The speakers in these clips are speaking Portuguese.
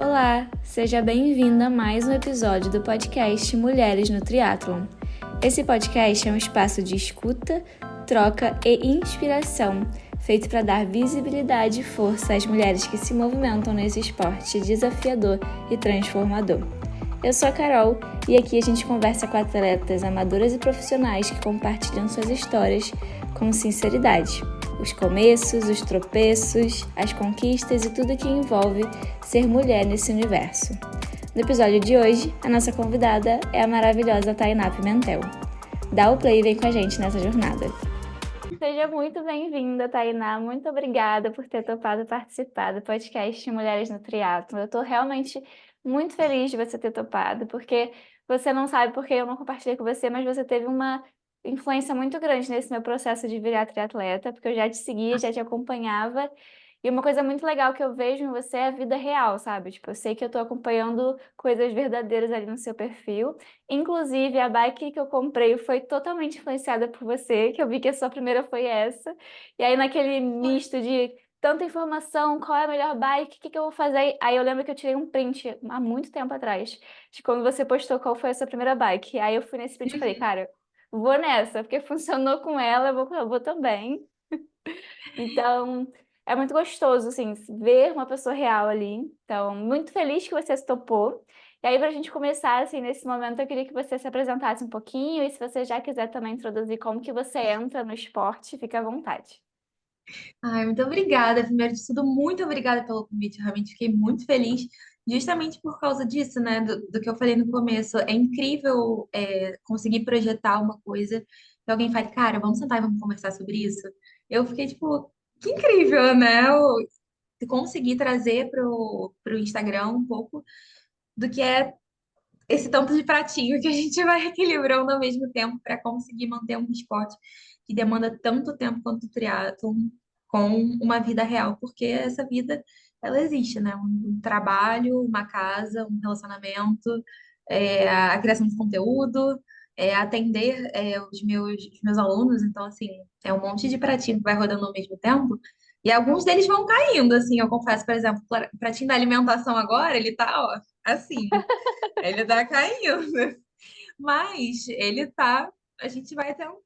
Olá, seja bem-vinda a mais um episódio do podcast Mulheres no Triatlon. Esse podcast é um espaço de escuta, troca e inspiração, feito para dar visibilidade e força às mulheres que se movimentam nesse esporte desafiador e transformador. Eu sou a Carol e aqui a gente conversa com atletas amadoras e profissionais que compartilham suas histórias com sinceridade. Os começos, os tropeços, as conquistas e tudo que envolve ser mulher nesse universo. No episódio de hoje, a nossa convidada é a maravilhosa Tainá Pimentel. Dá o play e vem com a gente nessa jornada. Seja muito bem-vinda, Tainá. Muito obrigada por ter topado participar do podcast Mulheres no Triatlon. Eu estou realmente muito feliz de você ter topado, porque você não sabe porque eu não compartilhei com você, mas você teve uma influência muito grande nesse meu processo de virar triatleta, porque eu já te seguia, já te acompanhava. E uma coisa muito legal que eu vejo em você é a vida real, sabe? Tipo, eu sei que eu tô acompanhando coisas verdadeiras ali no seu perfil. Inclusive, a bike que eu comprei foi totalmente influenciada por você, que eu vi que a sua primeira foi essa. E aí, naquele misto de tanta informação, qual é a melhor bike, o que que eu vou fazer? Aí eu lembro que eu tirei um print há muito tempo atrás, de quando você postou qual foi a sua primeira bike. Aí eu fui nesse print e falei, cara, vou nessa, porque funcionou com ela, eu vou também. Então, é muito gostoso, assim, ver uma pessoa real ali. Então, muito feliz que você se topou. E aí, para a gente começar, assim, nesse momento, eu queria que você se apresentasse um pouquinho e se você já quiser também introduzir como que você entra no esporte, fica à vontade. Ai, muito obrigada. Primeiro de tudo, muito obrigada pelo convite. Eu realmente fiquei muito feliz, justamente por causa disso, né? Do que eu falei no começo. É incrível conseguir projetar uma coisa que alguém fale, cara, vamos sentar e vamos conversar sobre isso. Eu fiquei tipo, que incrível, né? Eu consegui trazer pro Instagram um pouco do que é esse tanto de pratinho que a gente vai equilibrando ao mesmo tempo para conseguir manter um esporte que demanda tanto tempo quanto o triatlon com uma vida real, porque essa vida ela existe, né? Um trabalho, uma casa, um relacionamento, a criação de conteúdo, atender os meus alunos, então assim, é um monte de pratinho que vai rodando ao mesmo tempo. E alguns deles vão caindo, assim, eu confesso, por exemplo, o pratinho da alimentação agora, ele tá, ó, assim, ele tá caindo, mas ele tá. A gente vai tentando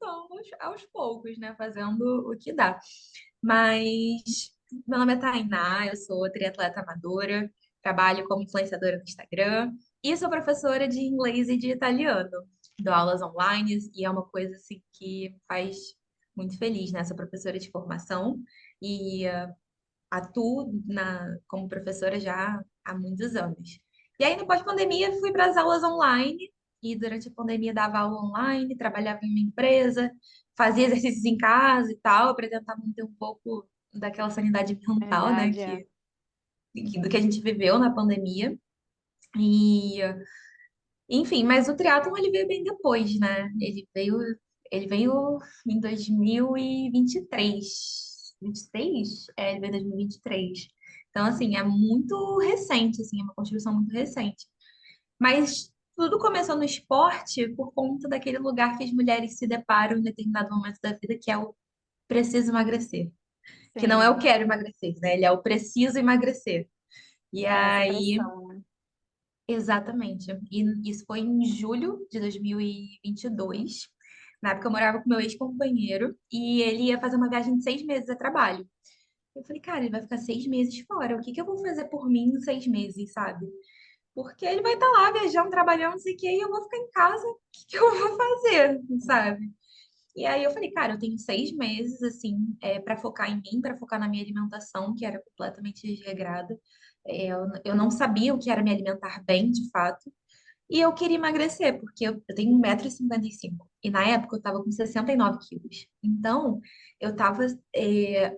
aos poucos, né? Fazendo o que dá. Mas meu nome é Tainá, eu sou triatleta amadora, trabalho como influenciadora no Instagram e sou professora de inglês e de italiano. Dou aulas online e é uma coisa assim que me faz muito feliz, né? Sou professora de formação e atuo como professora já há muitos anos. E aí, no pós-pandemia, fui para as aulas online e durante a pandemia dava aula online, trabalhava em uma empresa, fazia exercícios em casa e tal, para tentar manter um pouco daquela sanidade mental, né, Verdade, é. do que a gente viveu na pandemia. E, enfim, mas o triatlon ele veio bem depois, né? Ele veio em 2023. 23? Ele veio em 2023. Então, assim, é muito recente, assim, é uma construção muito recente. Mas tudo começou no esporte por conta daquele lugar que as mulheres se deparam em determinado momento da vida, que é o preciso emagrecer. Que não é o Sim, quero emagrecer, né? Ele é o preciso emagrecer. E é essa aí, pressão, né? exatamente. E isso foi em julho de 2022. Na época eu morava com meu ex-companheiro e ele ia fazer uma viagem de 6 meses a trabalho. Eu falei, cara, ele vai ficar 6 meses fora. O que que eu vou fazer por mim em 6 meses, sabe? Porque ele vai estar lá viajando, trabalhando, não sei o quê, e eu vou ficar em casa. O que que eu vou fazer, sabe? E aí eu falei, cara, eu tenho 6 meses, assim, para focar em mim, para focar na minha alimentação, que era completamente desregrada. Eu não sabia o que era me alimentar bem, de fato. E eu queria emagrecer, porque eu tenho 1,55 m. E na época eu tava com 69 quilos. Então, eu tava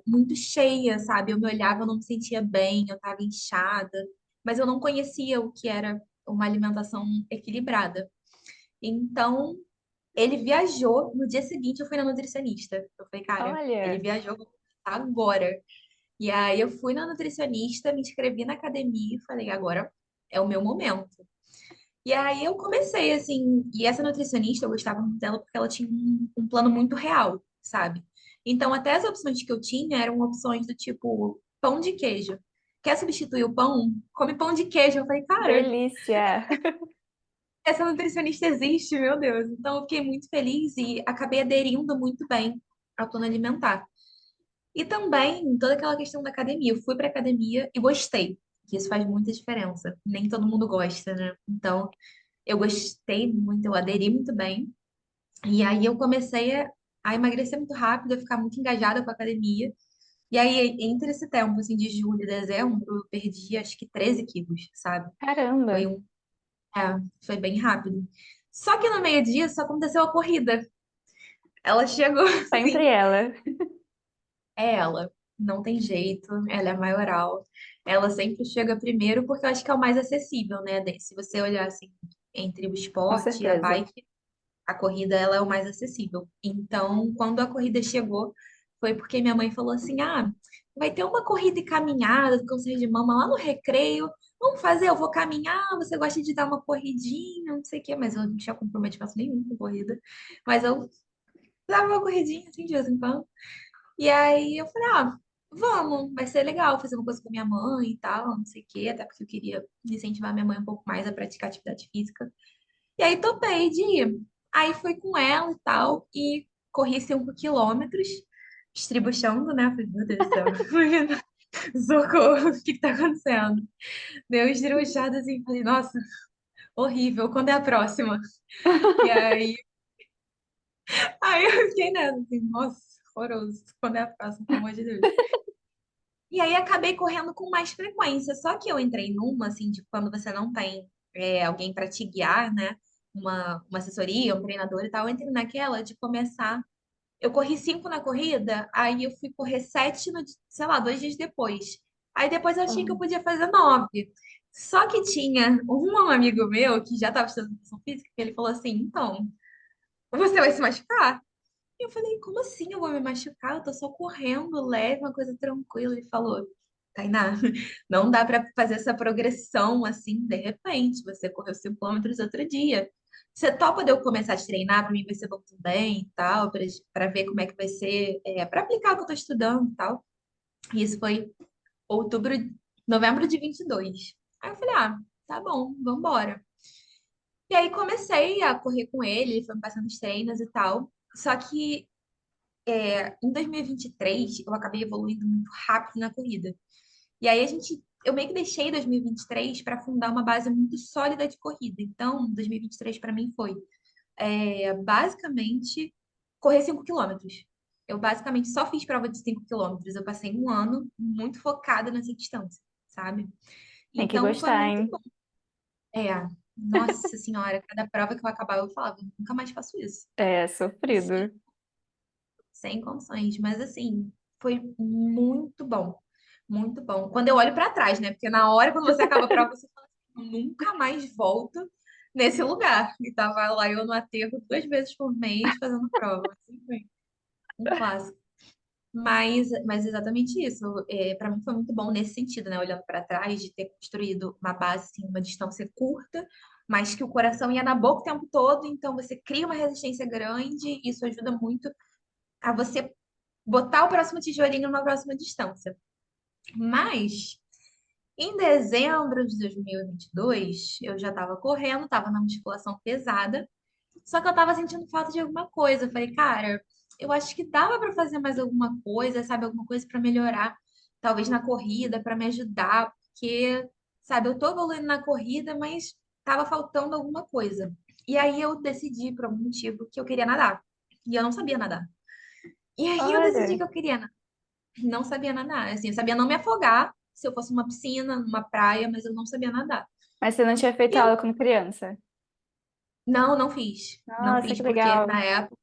muito cheia, sabe? Eu me olhava, eu não me sentia bem, eu tava inchada. Mas eu não conhecia o que era uma alimentação equilibrada. Então, ele viajou. No dia seguinte, eu fui na nutricionista. Eu falei, cara, ele Olha, viajou agora. E aí, eu fui na nutricionista, me inscrevi na academia e falei, agora é o meu momento. E aí eu comecei, assim, e essa nutricionista, eu gostava muito dela porque ela tinha um plano muito real, sabe? Então, até as opções que eu tinha eram opções do tipo pão de queijo. quer substituir o pão? Come pão de queijo. Eu falei, cara, Delícia! essa nutricionista existe, meu Deus. Então, eu fiquei muito feliz e acabei aderindo muito bem ao plano alimentar. E também toda aquela questão da academia. Eu fui para academia e gostei, que isso faz muita diferença. Nem todo mundo gosta, né? Então, eu gostei muito, eu aderi muito bem. E aí eu comecei a emagrecer muito rápido, a ficar muito engajada com a academia. E aí, entre esse tempo, assim, de julho e dezembro, eu perdi acho que 13 quilos, sabe? Caramba! Foi um, foi bem rápido. Só que no meio disso aconteceu a corrida. Ela chegou Sempre assim, ela. é ela, não tem jeito, ela é a maioral. Ela sempre chega primeiro porque eu acho que é o mais acessível, né? Se você olhar assim, entre o Com esporte e a certeza. bike, a corrida ela é o mais acessível. Então, quando a corrida chegou, foi porque minha mãe falou assim: "Ah, vai ter uma corrida e caminhada do câncer de mama lá no Recreio. Vamos fazer, eu vou caminhar, você gosta de dar uma corridinha, não sei o quê", mas eu não tinha comprometimento nenhum com corrida. Mas eu dava uma corridinha assim de vez em quando. E aí eu falei: "Ah, vamos, vai ser legal fazer uma coisa com minha mãe e tal, não sei o quê", até porque eu queria incentivar minha mãe um pouco mais a praticar atividade física. E aí topei de ir. Aí fui com ela e tal, e corri 5 quilômetros, estribuchando, né? Falei, meu Deus do céu, socorro, o que que tá acontecendo? Deu uma estribuchada assim, falei, nossa, horrível, quando é a próxima? E aí eu fiquei nessa, assim, nossa, horroroso, quando é a próxima, pelo amor de Deus. E aí acabei correndo com mais frequência, só que eu entrei numa, assim, de quando você não tem alguém para te guiar, né? Uma assessoria, um treinador e tal, eu entrei naquela de começar. Eu corri 5 na corrida, aí eu fui correr 7 no, sei lá, 2 dias depois. Aí depois eu achei que eu Uhum. podia fazer 9. Só que tinha um amigo meu que já estava estudando educação física, que ele falou assim: então, você vai se machucar? E eu falei: como assim eu vou me machucar? Eu tô só correndo leve, uma coisa tranquila. Ele falou: Tainá, não dá para fazer essa progressão assim, de repente. Você correu 5 quilômetros outro dia. Você topa de eu começar a treinar? Para mim vai ser bom também e tal, para ver como é que vai ser, para aplicar o que eu tô estudando e tal. E isso foi outubro, novembro de 22. Aí eu falei: ah, tá bom, vamos embora. E aí comecei a correr com ele, ele foi me passando os treinos e tal. Só que em 2023 eu acabei evoluindo muito rápido na corrida. E aí eu meio que deixei 2023 para fundar uma base muito sólida de corrida. Então, 2023 para mim foi basicamente correr 5 quilômetros. Eu basicamente só fiz prova de 5 quilômetros. Eu passei um ano muito focada nessa distância, sabe? Tem que Então foi gostar, muito hein? bom. Nossa senhora, cada prova que eu acabava eu falava, nunca mais faço isso. É, Sem, sofrido. sem condições. Mas assim, foi muito bom. Muito bom. Quando eu olho para trás, né? Porque na hora, quando você acaba a prova, você fala assim, nunca mais volto nesse lugar. E tava lá eu no aterro 2 vezes por mês fazendo prova. Assim, foi um clássico. Mas exatamente isso. Para mim foi muito bom nesse sentido, né? Olhando para trás, de ter construído uma base, assim, uma distância curta, mas que o coração ia na boca o tempo todo, então você cria uma resistência grande, e isso ajuda muito a você botar o próximo tijolinho numa próxima distância. Mas em dezembro de 2022, eu já estava correndo, estava na musculação pesada, só que eu estava sentindo falta de alguma coisa. Eu falei, cara, eu acho que dava para fazer mais alguma coisa, sabe? Alguma coisa para melhorar, talvez na corrida, para me ajudar, porque, sabe, eu tô evoluindo na corrida, mas estava faltando alguma coisa. E aí eu decidi, por algum motivo, que eu queria nadar. E eu não sabia nadar. E aí eu decidi Olha, que eu queria não sabia nadar. Assim, eu sabia não me afogar se eu fosse numa piscina, numa praia, mas eu não sabia nadar. mas você não tinha E feito eu aula como criança? não fiz. Não Nossa, fiz, que porque legal. na época,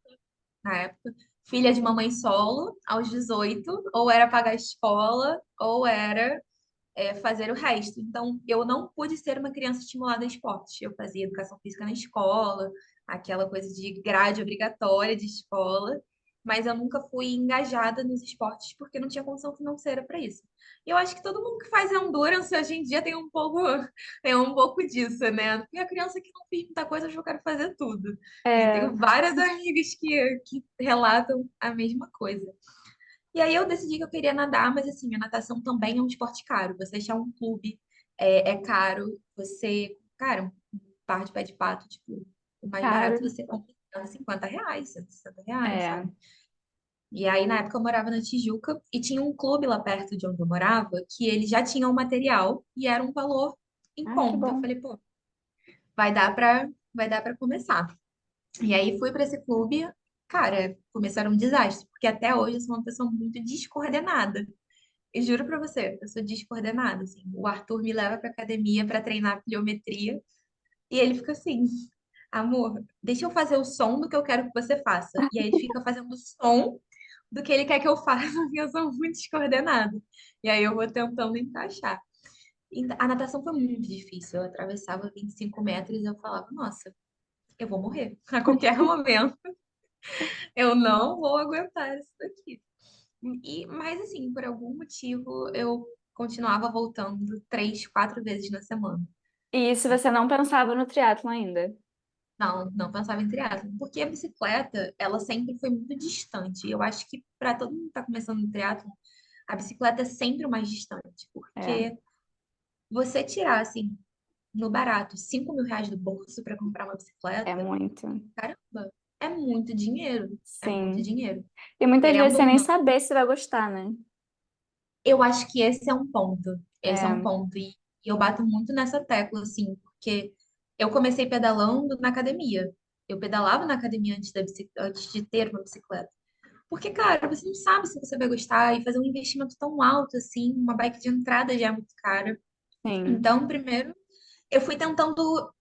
filha de mamãe solo, aos 18, ou era pagar a escola, ou era fazer o resto. Então, eu não pude ser uma criança estimulada a esportes. Eu fazia educação física na escola, aquela coisa de grade obrigatória de escola, mas eu nunca fui engajada nos esportes porque não tinha condição financeira para isso. E eu acho que todo mundo que faz endurance hoje em dia tem um pouco disso, né? Porque a criança que não fez muita coisa, eu quero fazer tudo. E É, tenho várias amigas que relatam a mesma coisa. E aí eu decidi que eu queria nadar, mas assim, a natação também é um esporte caro. Você achar um clube é caro. Você, cara, um par de pé de pato, tipo, o mais barato Caro. você compra por R$ 50, R$ 60, É. sabe? E aí, na época, eu morava na Tijuca e tinha um clube lá perto de onde eu morava que ele já tinha o material e era um valor em Ai, que conta. Eu bom. falei, pô, vai dar para começar. E aí fui para esse clube, cara, começaram um desastre, porque até hoje eu sou uma pessoa muito descoordenada. E juro pra você, eu sou descoordenada, assim. O Arthur me leva pra academia pra treinar pliometria e ele fica assim: amor, deixa eu fazer o som do que eu quero que você faça. E aí ele fica fazendo o som do que ele quer que eu faça, porque eu sou muito descoordenada. E aí eu vou tentando encaixar. E a natação foi muito difícil. Eu atravessava 25 metros e eu falava: nossa, eu vou morrer a qualquer momento. Eu não vou aguentar isso daqui. Mas assim, por algum motivo, eu continuava voltando 3, 4 vezes na semana. E isso você não pensava no triatlo ainda? Não, não pensava em triatlo, porque a bicicleta, ela sempre foi muito distante. Eu acho que para todo mundo que está começando no triatlo, a bicicleta é sempre o mais distante, É, porque você tirar, assim, no barato, R$ 5.000 do bolso para comprar uma é bicicleta, muito. caramba, é muito dinheiro. É muito Sim. dinheiro. E muitas vezes Querendo você ou nem não. saber se vai gostar, né? Eu acho que esse é um ponto. Esse é um É, ponto. E eu bato muito nessa tecla, assim, porque eu comecei pedalando na academia. Eu pedalava na academia antes de ter uma bicicleta. Porque, cara, você não sabe se você vai gostar e fazer um investimento tão alto assim, uma bike de entrada já é muito cara. sim. Então, primeiro, eu fui tentando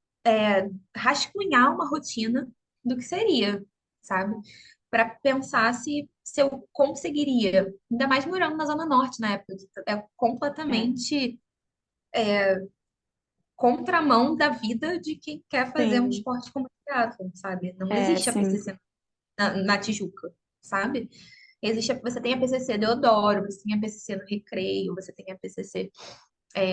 rascunhar uma rotina do que seria, sabe? Para pensar se eu conseguiria. Ainda mais morando na Zona Norte na época, que é É. completamente contramão da vida de quem quer fazer um Sim. esporte como triatlon, sabe? Não É, existe a sim. PCC na Tijuca, sabe? Você tem a PCC Deodoro, você tem a PCC no Recreio, você tem a PCC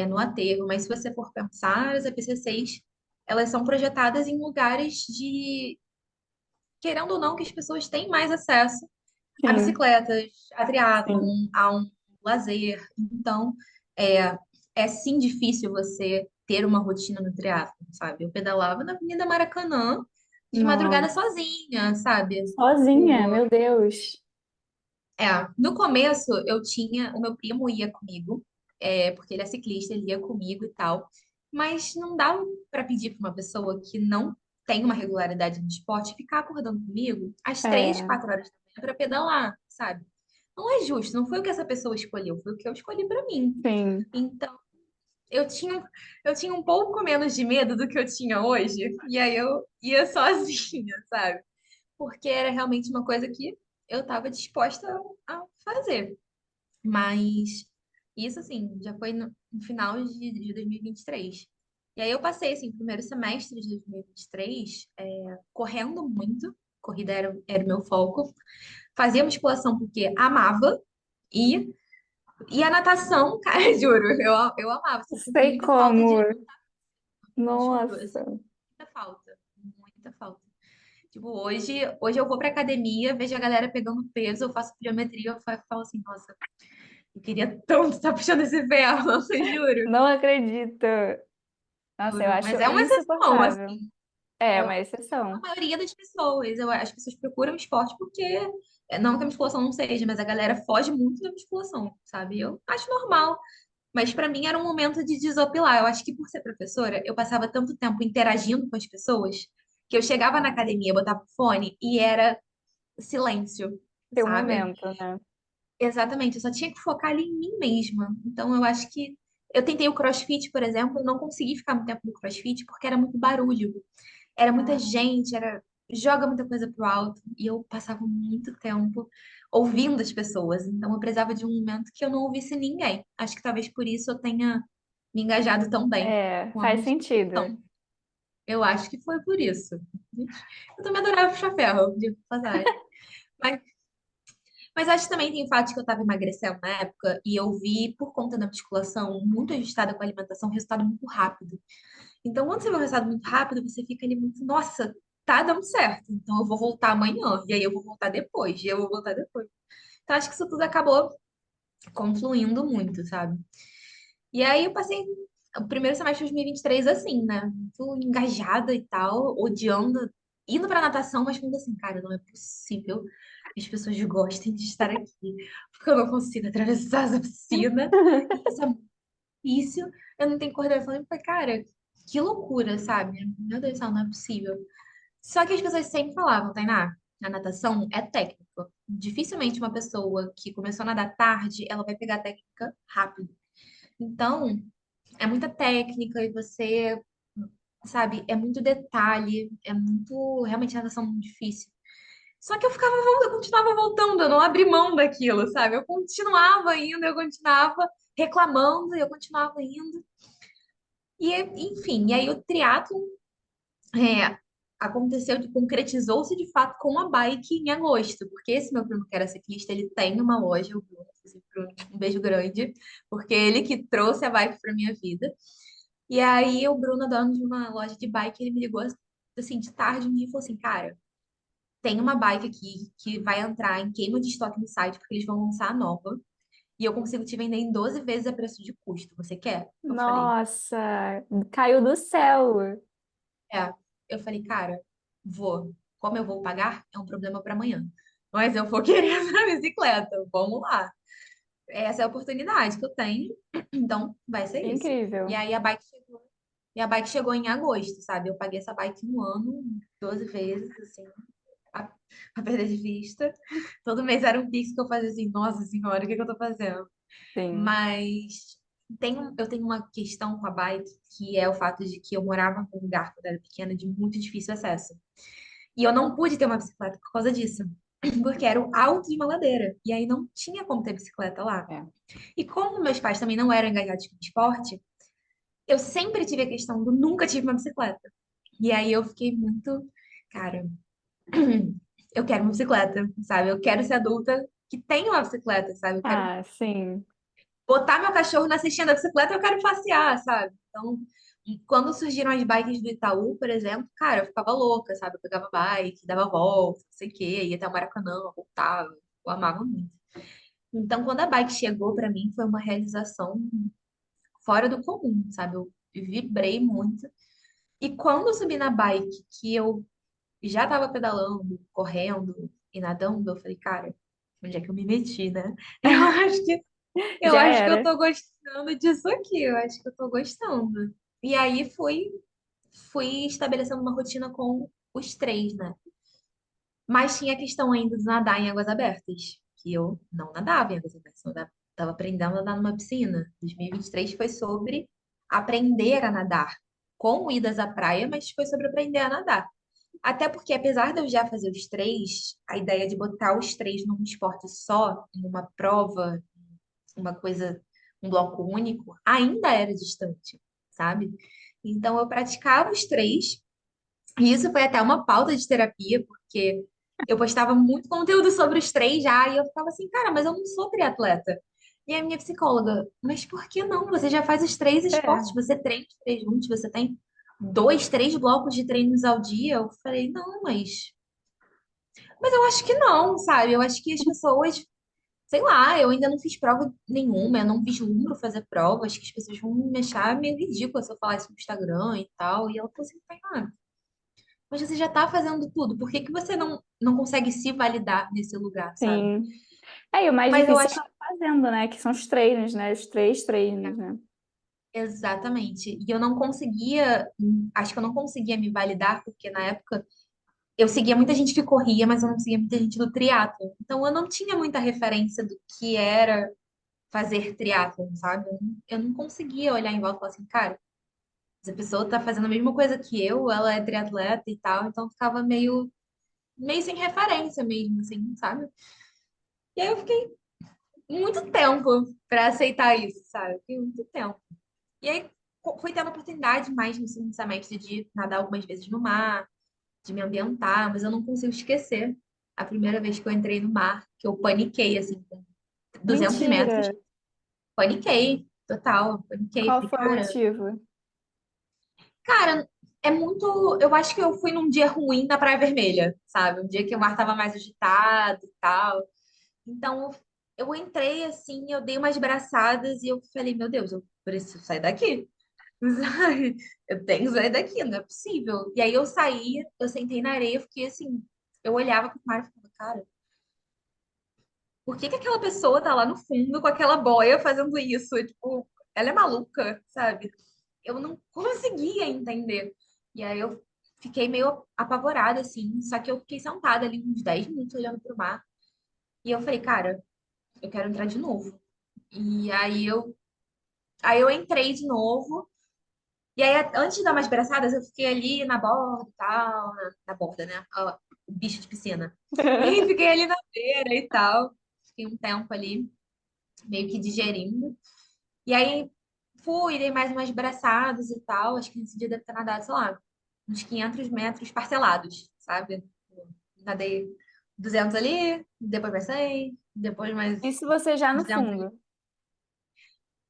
no aterro, mas se você for pensar, as EPCCs, elas são projetadas em lugares querendo ou não, que as pessoas têm mais acesso a Sim. bicicletas, a Sim. triatlon, a um lazer. Então, é, é sim difícil você ter uma rotina no triatlon, sabe? Eu pedalava na Avenida Maracanã de madrugada Nossa. sozinha, sabe? Sozinha, meu Deus. No começo o meu primo ia comigo, porque ele é ciclista, ele ia comigo e tal, mas não dava para pedir para uma pessoa que não tem uma regularidade no esporte ficar acordando comigo às três, É, 4 horas da manhã para pedalar, sabe? Não é justo, não foi o que essa pessoa escolheu, foi o que eu escolhi para mim. sim. Então, eu tinha, eu tinha um pouco menos de medo do que eu tinha hoje, e aí eu ia sozinha, sabe? Porque era realmente uma coisa que eu estava disposta a fazer. Mas isso, assim, já foi no final de 2023. E aí eu passei, assim, o primeiro semestre de 2023 correndo muito. Corrida era o meu foco. Fazia musculação porque amava. E, e a natação, cara, juro, eu amava. Assim, eu sinto Sei muita falta como. de... Juro, eu Nossa. sinto muita falta. Muita falta. Tipo, hoje eu vou pra academia, vejo a galera pegando peso, eu faço pliometria, falo assim, nossa, eu queria tanto estar puxando esse ferro, eu juro, Não acredito. Nossa, eu juro. acho Mas é uma exceção, insuportável. assim. É É uma a exceção. maioria das pessoas. As pessoas procuram esporte porque, não que a musculação não seja, mas a galera foge muito da musculação, sabe? Eu acho normal. Mas para mim era um momento de desopilar. Eu acho que por ser professora, eu passava tanto tempo interagindo com as pessoas que eu chegava na academia, botava o fone e era silêncio, Tem um sabe? momento, né? Exatamente, eu só tinha que focar ali em mim mesma. Então, eu acho que. Eu tentei o CrossFit, por exemplo, e não consegui ficar muito tempo no CrossFit porque era muito barulho. Era muita Ah, gente, joga muita coisa pro alto. E eu passava muito tempo ouvindo as pessoas. Então, eu precisava de um momento que eu não ouvisse ninguém. Acho que talvez por isso eu tenha me engajado tão bem é, com a faz sentido. musculação. Eu acho que foi por isso. Eu também adorava puxar ferro, de passagem. Mas acho que também tem o fato de que eu estava emagrecendo na época e eu vi, por conta da musculação, muito ajustada com a alimentação, um resultado muito rápido. Então, quando você vê um resultado muito rápido, você fica ali muito, nossa, tá dando certo. Então, eu vou voltar amanhã, e aí eu vou voltar depois, e eu vou voltar depois. Então, acho que isso tudo acabou confluindo muito, sabe? E aí eu passei o primeiro semestre de 2023 assim, né? Muito engajada e tal, odiando, indo pra natação, mas falando assim, cara, não é possível que as pessoas gostem de estar aqui, porque eu não consigo atravessar essa piscina. E isso é muito difícil, eu não tenho coordenação. Eu falei, cara, que loucura, sabe? Meu Deus do céu, não é possível. Só que as pessoas sempre falavam, Tainá, a natação é técnica. Dificilmente uma pessoa que começou a nadar tarde, ela vai pegar a técnica rápido. Então, é muita técnica e você, sabe, é muito detalhe, é muito, realmente a natação é muito difícil. Só que eu ficava, eu continuava voltando, eu não abri mão daquilo, sabe? Eu continuava indo, eu continuava reclamando, eu continuava indo. E, enfim, e aí o triatlo é, aconteceu, concretizou-se de fato com a bike em agosto, porque esse meu primo que era ciclista, ele tem uma loja, o Bruno, esse Bruno, um beijo grande, porque ele que trouxe a bike para minha vida. E aí o Bruno, dono de uma loja de bike, ele me ligou assim de tarde um dia e falou assim, cara, tem uma bike aqui que vai entrar em queima de estoque no site, porque eles vão lançar a nova, e eu consigo te vender em 12 vezes a preço de custo. Você quer? Eu falei, Nossa, caiu do céu. é. Eu falei, cara, vou. Como eu vou pagar, é um problema para amanhã. Mas eu vou querer essa bicicleta. Vamos lá. Essa é a oportunidade que eu tenho. Então, vai ser isso. E Incrível. aí a bike chegou. E a bike chegou em agosto, sabe? Eu paguei essa bike um ano, 12 vezes, assim, a, a perder de vista. Todo mês era um Pix que eu fazia assim, nossa senhora, o que que eu tô fazendo? Sim. Mas eu tenho uma questão com a bike, que é o fato de que eu morava num lugar, quando era pequena, de muito difícil acesso. E eu não pude ter uma bicicleta por causa disso. Porque era o alto de uma ladeira. E aí não tinha como ter bicicleta lá. É. E como meus pais também não eram engajados com esporte, eu sempre tive a questão do nunca tive uma bicicleta. E aí eu fiquei muito, cara, eu quero uma bicicleta, sabe? Eu quero ser adulta que tenha uma bicicleta, sabe? Eu quero Ah, sim. botar meu cachorro na cestinha da bicicleta, eu quero passear, sabe? Então, quando surgiram as bikes do Itaú, por exemplo, cara, eu ficava louca, sabe? Eu pegava bike, dava volta, não sei o quê, ia até o Maracanã, voltava. Eu amava muito. Então, quando a bike chegou pra mim, foi uma realização fora do comum, sabe? Eu vibrei muito. E quando eu subi na bike, que eu já tava pedalando, correndo e nadando, eu falei, cara, onde é que eu me meti, né? Eu acho que eu Já acho que eu era. tô gostando disso aqui, eu acho que eu tô gostando. E aí fui estabelecendo uma rotina com os três, né? Mas tinha a questão ainda de nadar em águas abertas, que eu não nadava em águas abertas, eu estava aprendendo a nadar numa piscina. 2023 foi sobre aprender a nadar, com idas à praia, mas foi sobre aprender a nadar. Até porque, apesar de eu já fazer os três, a ideia de botar os três num esporte só, em uma prova, uma coisa, um bloco único, ainda era distante, sabe? Então eu praticava os três, e isso foi até uma pauta de terapia, porque eu postava muito conteúdo sobre os três já, e eu ficava assim, cara, mas eu não sou triatleta. E a minha psicóloga, mas por que não? Você já faz os três esportes, É. você treina os três juntos, você tem dois, três blocos de treinos ao dia. Eu falei, não, mas eu acho que não, sabe? Eu acho que as pessoas sei lá, eu ainda não fiz prova nenhuma, eu não vislumbro fazer prova, acho que as pessoas vão me achar meio ridícula se eu falar isso no Instagram e tal. E ela falou assim, ah, mas você já tá fazendo tudo, por que que você não consegue se validar nesse lugar, sabe? Sim. É, e o mais Mas eu difícil é acho estar fazendo, né? Que são os treinos, né? Os três treinos, né? exatamente. E eu não conseguia, acho que eu não conseguia me validar, porque na época eu seguia muita gente que corria, mas eu não seguia muita gente do triatlo. Então eu não tinha muita referência do que era fazer triatlon, sabe? Eu não conseguia olhar em volta e falar assim, cara, essa pessoa tá fazendo a mesma coisa que eu, ela é triatleta e tal, então ficava meio sem referência mesmo, assim, sabe? E aí eu fiquei muito tempo pra aceitar isso, sabe? Fiquei muito tempo. E aí fui tendo oportunidade mais no segundo semestre de nadar algumas vezes no mar, de me ambientar, mas eu não consigo esquecer a primeira vez que eu entrei no mar, que eu paniquei, assim, com 200 metros. Mentira! Paniquei, total, paniquei. Qual Falei, foi o cara, motivo? cara, é muito. Eu acho que eu fui num dia ruim na Praia Vermelha, sabe? Um dia que o mar tava mais agitado e tal. Então, eu entrei assim, eu dei umas braçadas e eu falei, meu Deus, eu preciso sair daqui. Sabe? Eu tenho que sair daqui, não é possível. E aí eu saí, eu sentei na areia, eu fiquei assim, eu olhava pro mar e ficava, cara, por que que aquela pessoa tá lá no fundo com aquela boia fazendo isso? Tipo, ela é maluca, sabe? Eu não conseguia entender. E aí eu fiquei meio apavorada, assim, só que eu fiquei sentada ali uns 10 minutos olhando pro mar. E eu falei, cara, eu quero entrar de novo. E aí eu entrei de novo. E aí, antes de dar umas braçadas, eu fiquei ali na borda e tal, na borda, né? Ó, o bicho de piscina. E aí fiquei ali na beira e tal. Fiquei um tempo ali, meio que digerindo. E aí fui, dei mais umas braçadas e tal. Acho que nesse dia deve ter nadado, sei lá, uns 500 metros parcelados, sabe? Nadei 200 ali, depois mais 100, depois mais Isso você já no 200. fundo,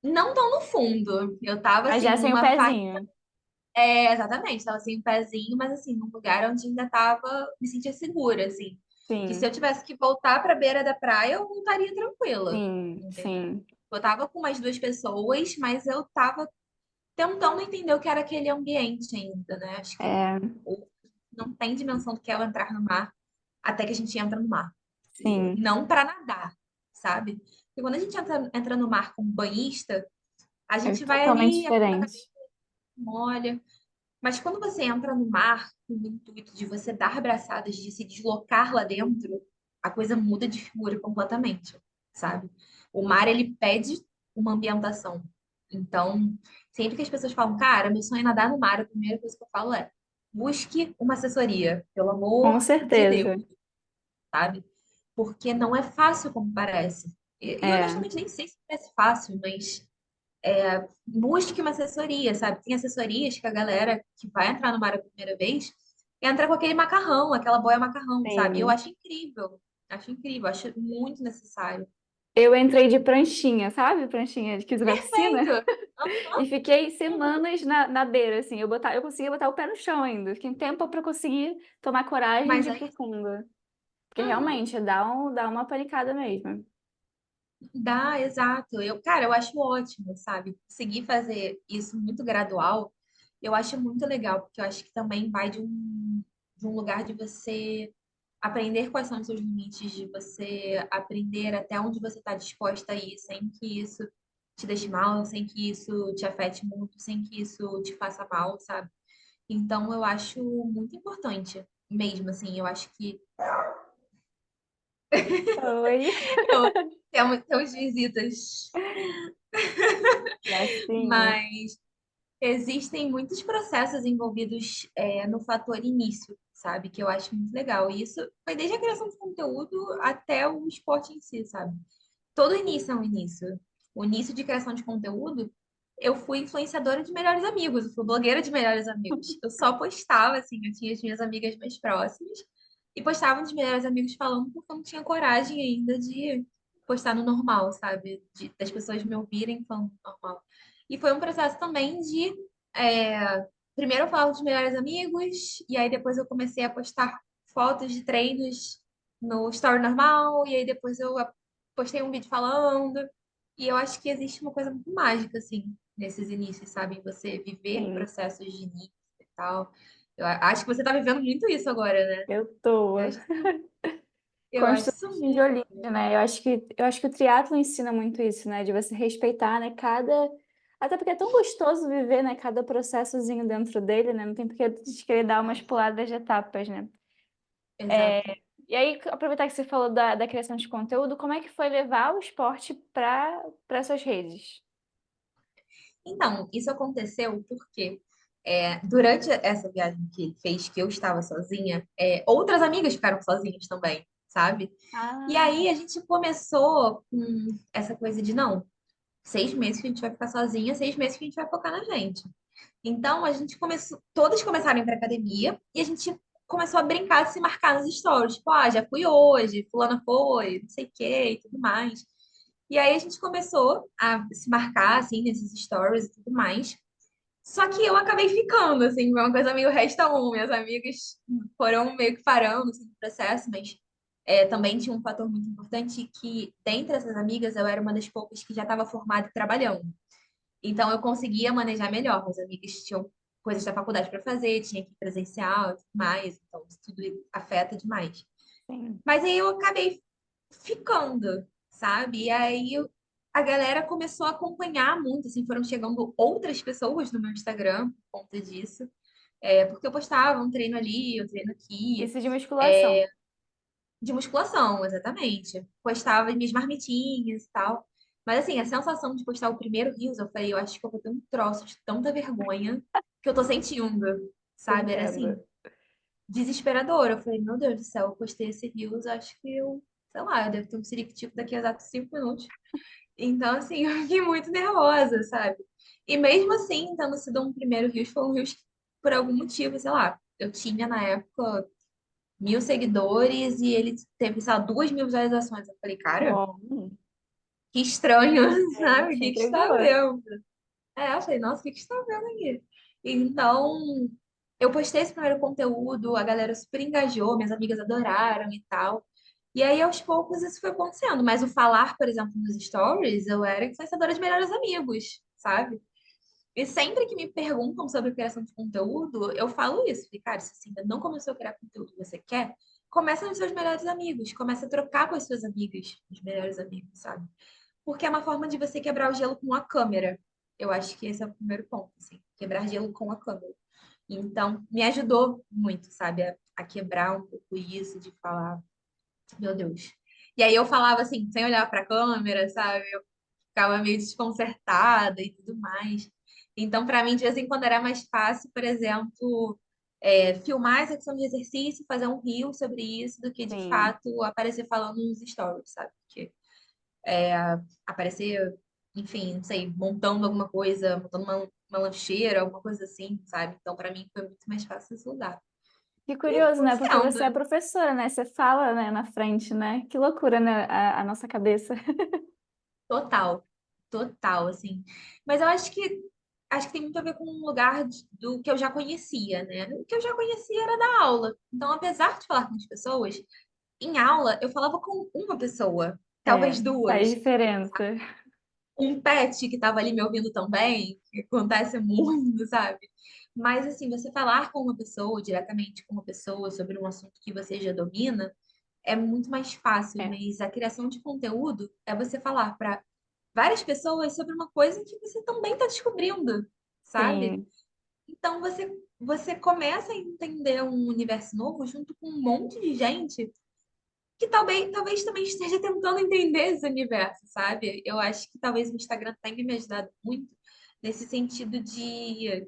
Não tão no fundo. Eu tava mas assim já sem o numa faixa. pezinho. É, exatamente, tava assim, um pezinho, mas assim, num lugar onde ainda tava, me sentia segura, assim. Que se eu Sim, tivesse que voltar pra beira da praia, eu voltaria tranquila, sim, entendeu? sim. Eu tava com mais duas pessoas, mas eu tava tentando entender o que era aquele ambiente ainda, né? Acho que É, o- não tem dimensão do que é o entrar no mar até que a gente entra no mar. sim. Não para nadar, sabe? Porque quando a gente entra no mar como banhista, a É gente vai totalmente ali, a diferente. cabeça molha. Mas quando você entra no mar com o intuito de você dar braçadas, de se deslocar lá dentro, a coisa muda de figura completamente, sabe? O mar, ele pede uma ambientação. Então, sempre que as pessoas falam, cara, meu sonho é nadar no mar, a primeira coisa que eu falo é: busque uma assessoria, pelo Com amor de Deus, certeza. sabe? Porque não é fácil como parece. E É, honestamente nem sei se parece fácil, mas busque uma assessoria, sabe? Tem assessorias que a galera que vai entrar no mar a primeira vez entra com aquele macarrão, aquela boia macarrão, sabe? Eu sim. acho incrível, acho muito necessário. Eu entrei de pranchinha, sabe? Pranchinha de que usa na piscina. Perfeito! E fiquei semanas na beira, assim. Eu conseguia botar o pé no chão ainda. Fiquei um tempo para conseguir tomar coragem de Mas ir aí pro fundo. Porque uhum, realmente dá uma panicada mesmo. dá, exato. Cara, eu acho ótimo, sabe? Conseguir fazer isso muito gradual, eu acho muito legal, porque eu acho que também vai de um lugar de você aprender quais são os seus limites, de você aprender até onde você está disposta a ir, sem que isso te deixe mal, sem que isso te afete muito, sem que isso te faça mal, sabe? Então, eu acho muito importante mesmo, assim, eu acho que Oi. eu, temos visitas, Gracinha. mas existem muitos processos envolvidos no fator início, sabe? Que eu acho muito legal. E isso foi desde a criação de conteúdo até o esporte em si, sabe? Todo início é um início. O início de criação de conteúdo, eu fui influenciadora de melhores amigos, eu fui blogueira de melhores amigos. Eu só postava, assim, eu tinha as minhas amigas mais próximas e postava nos melhores amigos falando porque eu não tinha coragem ainda de postar no normal, sabe? Das pessoas me ouvirem falando no normal. E foi um processo também de. Primeiro eu falava dos melhores amigos, e aí depois eu comecei a postar fotos de treinos no story normal, e aí depois eu postei um vídeo falando. E eu acho que existe uma coisa muito mágica, assim, nesses inícios, sabe? Você viver Sim, processos de início e tal. Eu acho que você tá vivendo muito isso agora, né? eu tô. Eu acho, eu acho Construção isso de muito. tijolinho, né? Eu acho que o triatlo ensina muito isso, né? De você respeitar, né? Até porque é tão gostoso viver, né? Cada processozinho dentro dele, né? Não tem porque de querer dar umas puladas de etapas, né? Exato. E aí, aproveitar que você falou da criação de conteúdo, como é que foi levar o esporte para suas redes? Então, isso aconteceu porque durante essa viagem que ele fez, que eu estava sozinha, outras amigas ficaram sozinhas também, sabe? E Ah, aí a gente começou com essa coisa de não, 6 meses que a gente vai ficar sozinha, 6 meses que a gente vai focar na gente. Então a gente começou, todas começaram a ir pra academia e a gente começou a brincar de se marcar nos stories, tipo, ah, já fui hoje, fulana foi, não sei o quê e tudo mais. E aí a gente começou a se marcar, assim, nesses stories e tudo mais. Só que eu acabei ficando, assim, foi uma coisa meio resta um. Minhas amigas foram meio que parando, assim, no processo, mas Também tinha um fator muito importante que, dentre essas amigas, eu era uma das poucas que já estava formada e trabalhando. Então, eu conseguia manejar melhor. Meus amigos tinham coisas da faculdade para fazer, tinha que ir presencial e tudo mais. Então, isso tudo afeta demais. Sim. Mas aí eu acabei ficando, sabe? E aí a galera começou a acompanhar muito, assim, foram chegando outras pessoas no meu Instagram por conta disso. Porque eu postava um treino ali, um treino aqui, Isso de musculação. de musculação, exatamente. Postava minhas marmitinhas e tal. Mas assim, a sensação de postar o primeiro Reels, eu falei, eu acho que eu vou ter um troço de tanta vergonha que eu tô sentindo, sabe? Era Entendo. assim, desesperador. Eu falei, meu Deus do céu, eu postei esse Reels, acho que eu, sei lá, eu devo ter um ciricutico daqui a exatos 5 minutos. Então, assim, eu fiquei muito nervosa, sabe? E mesmo assim, tendo sido um primeiro Reels, foi um Reels que, por algum motivo, sei lá, eu tinha na época 1.000 seguidores e ele teve, sei lá, 2.000 visualizações. Eu falei, cara, Bom, que estranho, é, sabe? O te que que está entregou. vendo? Eu falei, nossa, o que que está vendo aqui? Então, eu postei esse primeiro conteúdo, a galera super engajou, minhas amigas adoraram e tal. E aí, aos poucos, isso foi acontecendo. Mas o falar, por exemplo, nos stories, eu era influenciadora de melhores amigos, sabe? E sempre que me perguntam sobre criação de conteúdo, eu falo isso. Falei, cara, se você ainda não começou a criar conteúdo que você quer, começa nos seus melhores amigos, começa a trocar com as suas amigas, os melhores amigos, sabe? Porque é uma forma de você quebrar o gelo com a câmera. Eu acho que esse é o primeiro ponto, assim, quebrar gelo com a câmera. Então, me ajudou muito, sabe, a quebrar um pouco isso de falar, meu Deus. E aí eu falava assim, sem olhar para a câmera, sabe? Eu ficava meio desconcertada e tudo mais. Então, para mim, de vez em quando era mais fácil, por exemplo, filmar essa questão de exercício, fazer um reel sobre isso, do que de Sim. fato aparecer falando nos stories, sabe? Porque aparecer, enfim, não sei, montando alguma coisa, montando uma lancheira, alguma coisa assim, sabe? Então, para mim, foi muito mais fácil esse lugar. Que E curioso, foi né? Porque sendo. você é professora, né? Você fala, né, na frente, né? Que loucura, né? A nossa cabeça. Total, total, assim. Mas eu acho que tem muito a ver com um lugar do que eu já conhecia, né? O que eu já conhecia era da aula. Então, apesar de falar com as pessoas, em aula eu falava com uma pessoa, É, talvez faz duas. diferença. Um pet que estava ali me ouvindo também, que acontece muito, sabe? Mas assim, você falar com uma pessoa, diretamente com uma pessoa sobre um assunto que você já domina, é muito mais fácil, É, mas a criação de conteúdo é você falar para várias pessoas sobre uma coisa que você também está descobrindo, sabe? sim. Então você começa a entender um universo novo junto com um monte de gente que talvez também esteja tentando entender esse universo, sabe? Eu acho que talvez o Instagram tenha me ajudado muito nesse sentido de,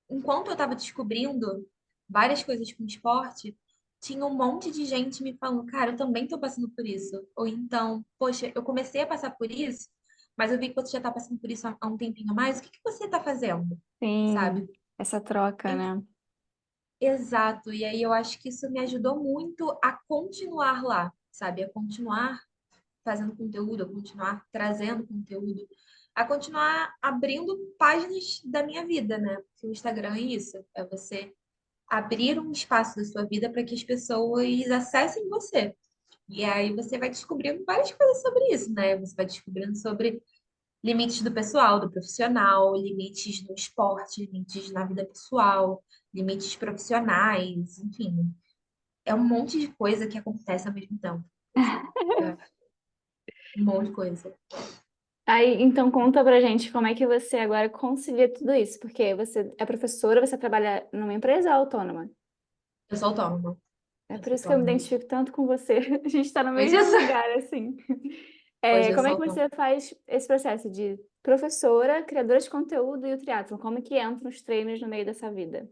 enquanto eu estava descobrindo várias coisas com esporte, tinha um monte de gente me falando, cara, eu também estou passando por isso. Ou então, poxa, eu comecei a passar por isso, mas eu vi que você já está passando por isso há um tempinho a mais, o que que você está fazendo? Sabe? Sim, essa troca, né? Exato, e aí eu acho que isso me ajudou muito a continuar lá, sabe? A continuar fazendo conteúdo, a continuar trazendo conteúdo, a continuar abrindo páginas da minha vida, né? Porque o Instagram é isso, é você abrir um espaço da sua vida para que as pessoas acessem você. E aí você vai descobrindo várias coisas sobre isso, né? Você vai descobrindo sobre limites do pessoal, do profissional, limites no esporte, limites na vida pessoal, limites profissionais, enfim. É um monte de coisa que acontece ao mesmo tempo, assim. É um monte de coisa. Aí, então conta pra gente como é que você agora concilia tudo isso, porque você é professora, você trabalha numa empresa autônoma. Eu sou autônoma. É Eu por sou isso que eu me autônoma. identifico tanto com você. A gente está no Hoje eu mesmo sou, lugar, assim. hoje É, eu como sou é que autônoma. você faz esse processo de professora, criadora de conteúdo e o triatlo? Como é que entram os treinos no meio dessa vida?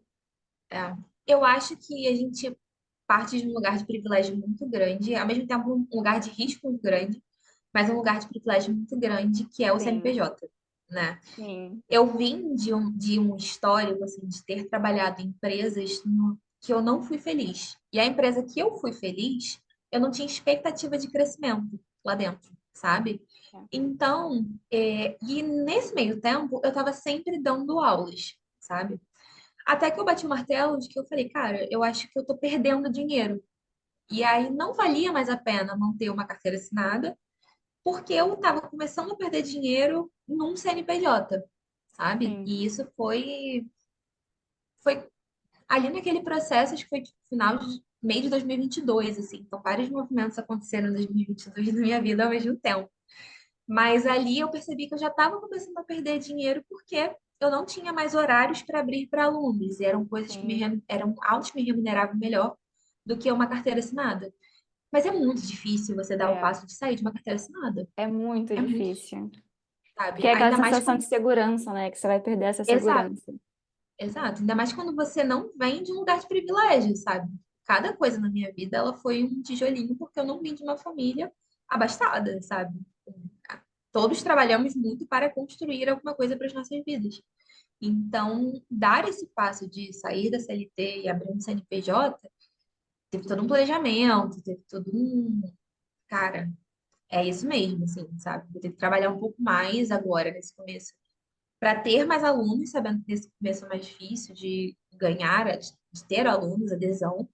É. Eu acho que a gente parte de um lugar de privilégio muito grande, ao mesmo tempo um lugar de risco muito grande, mas um lugar de privilégio muito grande, que é o Sim, CNPJ, né? sim, Eu vim de um histórico, assim, de ter trabalhado em empresas que eu não fui feliz. E a empresa que eu fui feliz, eu não tinha expectativa de crescimento lá dentro, sabe? é. Então, e nesse meio tempo, eu estava sempre dando aulas, sabe? Até que eu bati o martelo de que eu falei, cara, eu acho que eu tô perdendo dinheiro. E aí não valia mais a pena manter uma carteira assinada, porque eu estava começando a perder dinheiro num CNPJ, sabe? Sim. E isso foi ali naquele processo, acho que foi tipo, final de meio de 2022, assim. Então, vários movimentos aconteceram em 2022 na minha vida ao mesmo tempo. Mas ali eu percebi que eu já estava começando a perder dinheiro porque eu não tinha mais horários para abrir para alunos. E eram coisas que Sim. eram aulas que me remuneravam melhor do que uma carteira assinada. Mas é muito difícil você dar o É, passo de sair de uma carteira assinada. é muito É muito, difícil. Porque sabe? é aquela Ainda mais sensação de quando. segurança, né? Que você vai perder essa Exato, segurança. exato. Ainda mais quando você não vem de um lugar de privilégio, sabe? Cada coisa na minha vida, ela foi um tijolinho, porque eu não vim de uma família abastada, sabe? Todos trabalhamos muito para construir alguma coisa para as nossas vidas. Então, dar esse passo de sair da CLT e abrir um CNPJ, teve todo um planejamento, teve todo um. Cara, é isso mesmo, assim, sabe? Vou ter que trabalhar um pouco mais agora, nesse começo, para ter mais alunos, sabendo que esse começo é mais difícil de ganhar, de ter alunos, adesão.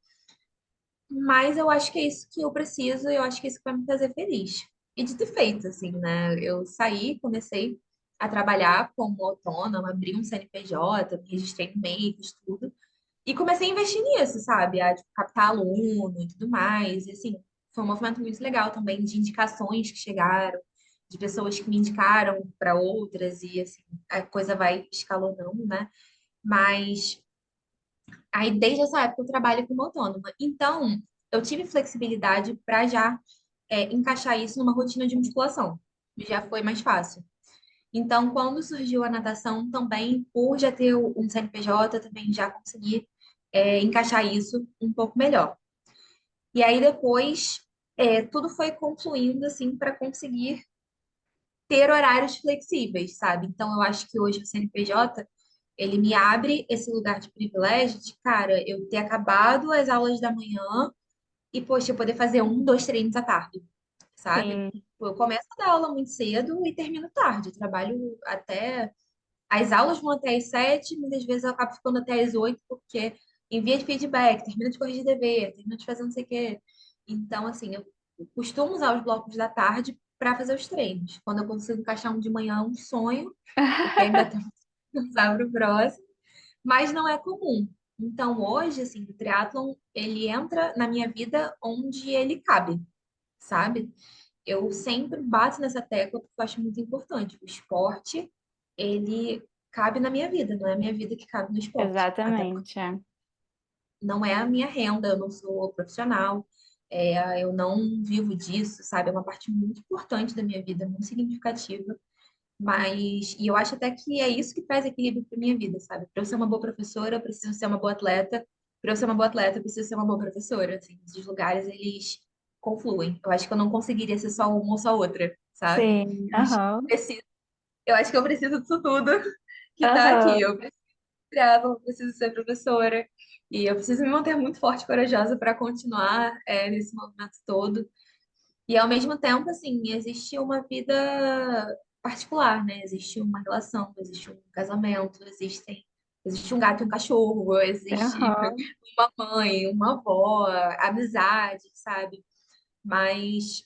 Mas eu acho que é isso que eu preciso e eu acho que é isso que vai me fazer feliz. E de ter feito, assim, né? Eu saí, comecei a trabalhar como autônoma, abri um CNPJ, me registrei no MEI, fiz tudo. E comecei a investir nisso, sabe? A tipo, captar aluno e tudo mais. E assim, foi um movimento muito legal também de indicações que chegaram, de pessoas que me indicaram para outras, e assim, a coisa vai escalonando, né? Mas aí desde essa época eu trabalho como autônoma. Então, eu tive flexibilidade para já encaixar isso numa rotina de musculação. Já foi mais fácil. Então, quando surgiu a natação, também, por já ter um CNPJ, também já consegui encaixar isso um pouco melhor. E aí depois, tudo foi confluindo, assim, para conseguir ter horários flexíveis, sabe? Então, eu acho que hoje o CNPJ, ele me abre esse lugar de privilégio de, cara, eu ter acabado as aulas da manhã e, poxa, eu poder fazer um, dois treinos à tarde, sabe? Sim, Eu começo a dar aula muito cedo e termino tarde. Eu trabalho até. As aulas vão até às 7, muitas vezes eu acabo ficando até às 8, porque envia de feedback, termina de corrigir dever, termina de fazer não sei o quê. Então, assim, eu costumo usar os blocos da tarde para fazer os treinos. Quando eu consigo encaixar um de manhã, é um sonho, porque ainda tem que usar para o próximo, mas não é comum. Então, hoje, assim, o triatlon, ele entra na minha vida onde ele cabe, sabe? Eu sempre bato nessa tecla porque eu acho muito importante. O esporte, ele cabe na minha vida, não é a minha vida que cabe no esporte. Até porque exatamente. É. não é a minha renda, eu não sou profissional, eu não vivo disso, sabe? É uma parte muito importante da minha vida, muito significativa. Mas, e eu acho até que é isso que traz equilíbrio para minha vida, sabe? Para eu ser uma boa professora, eu preciso ser uma boa atleta. Para eu ser uma boa atleta, eu preciso ser uma boa professora. Assim, esses lugares, eles confluem. Eu acho que eu não conseguiria ser só uma ou só outra, sabe? Sim, Eu acho que aham, eu acho que eu preciso disso tudo que tá aqui. aham. Eu preciso trabalhar, eu preciso ser professora. E eu preciso me manter muito forte e corajosa para continuar, nesse movimento todo. E ao mesmo tempo, assim, existe uma vida particular, né? Existe uma relação, existe um casamento, existe um gato e um cachorro, existe Aham. uma mãe, uma avó, amizade, sabe? Mas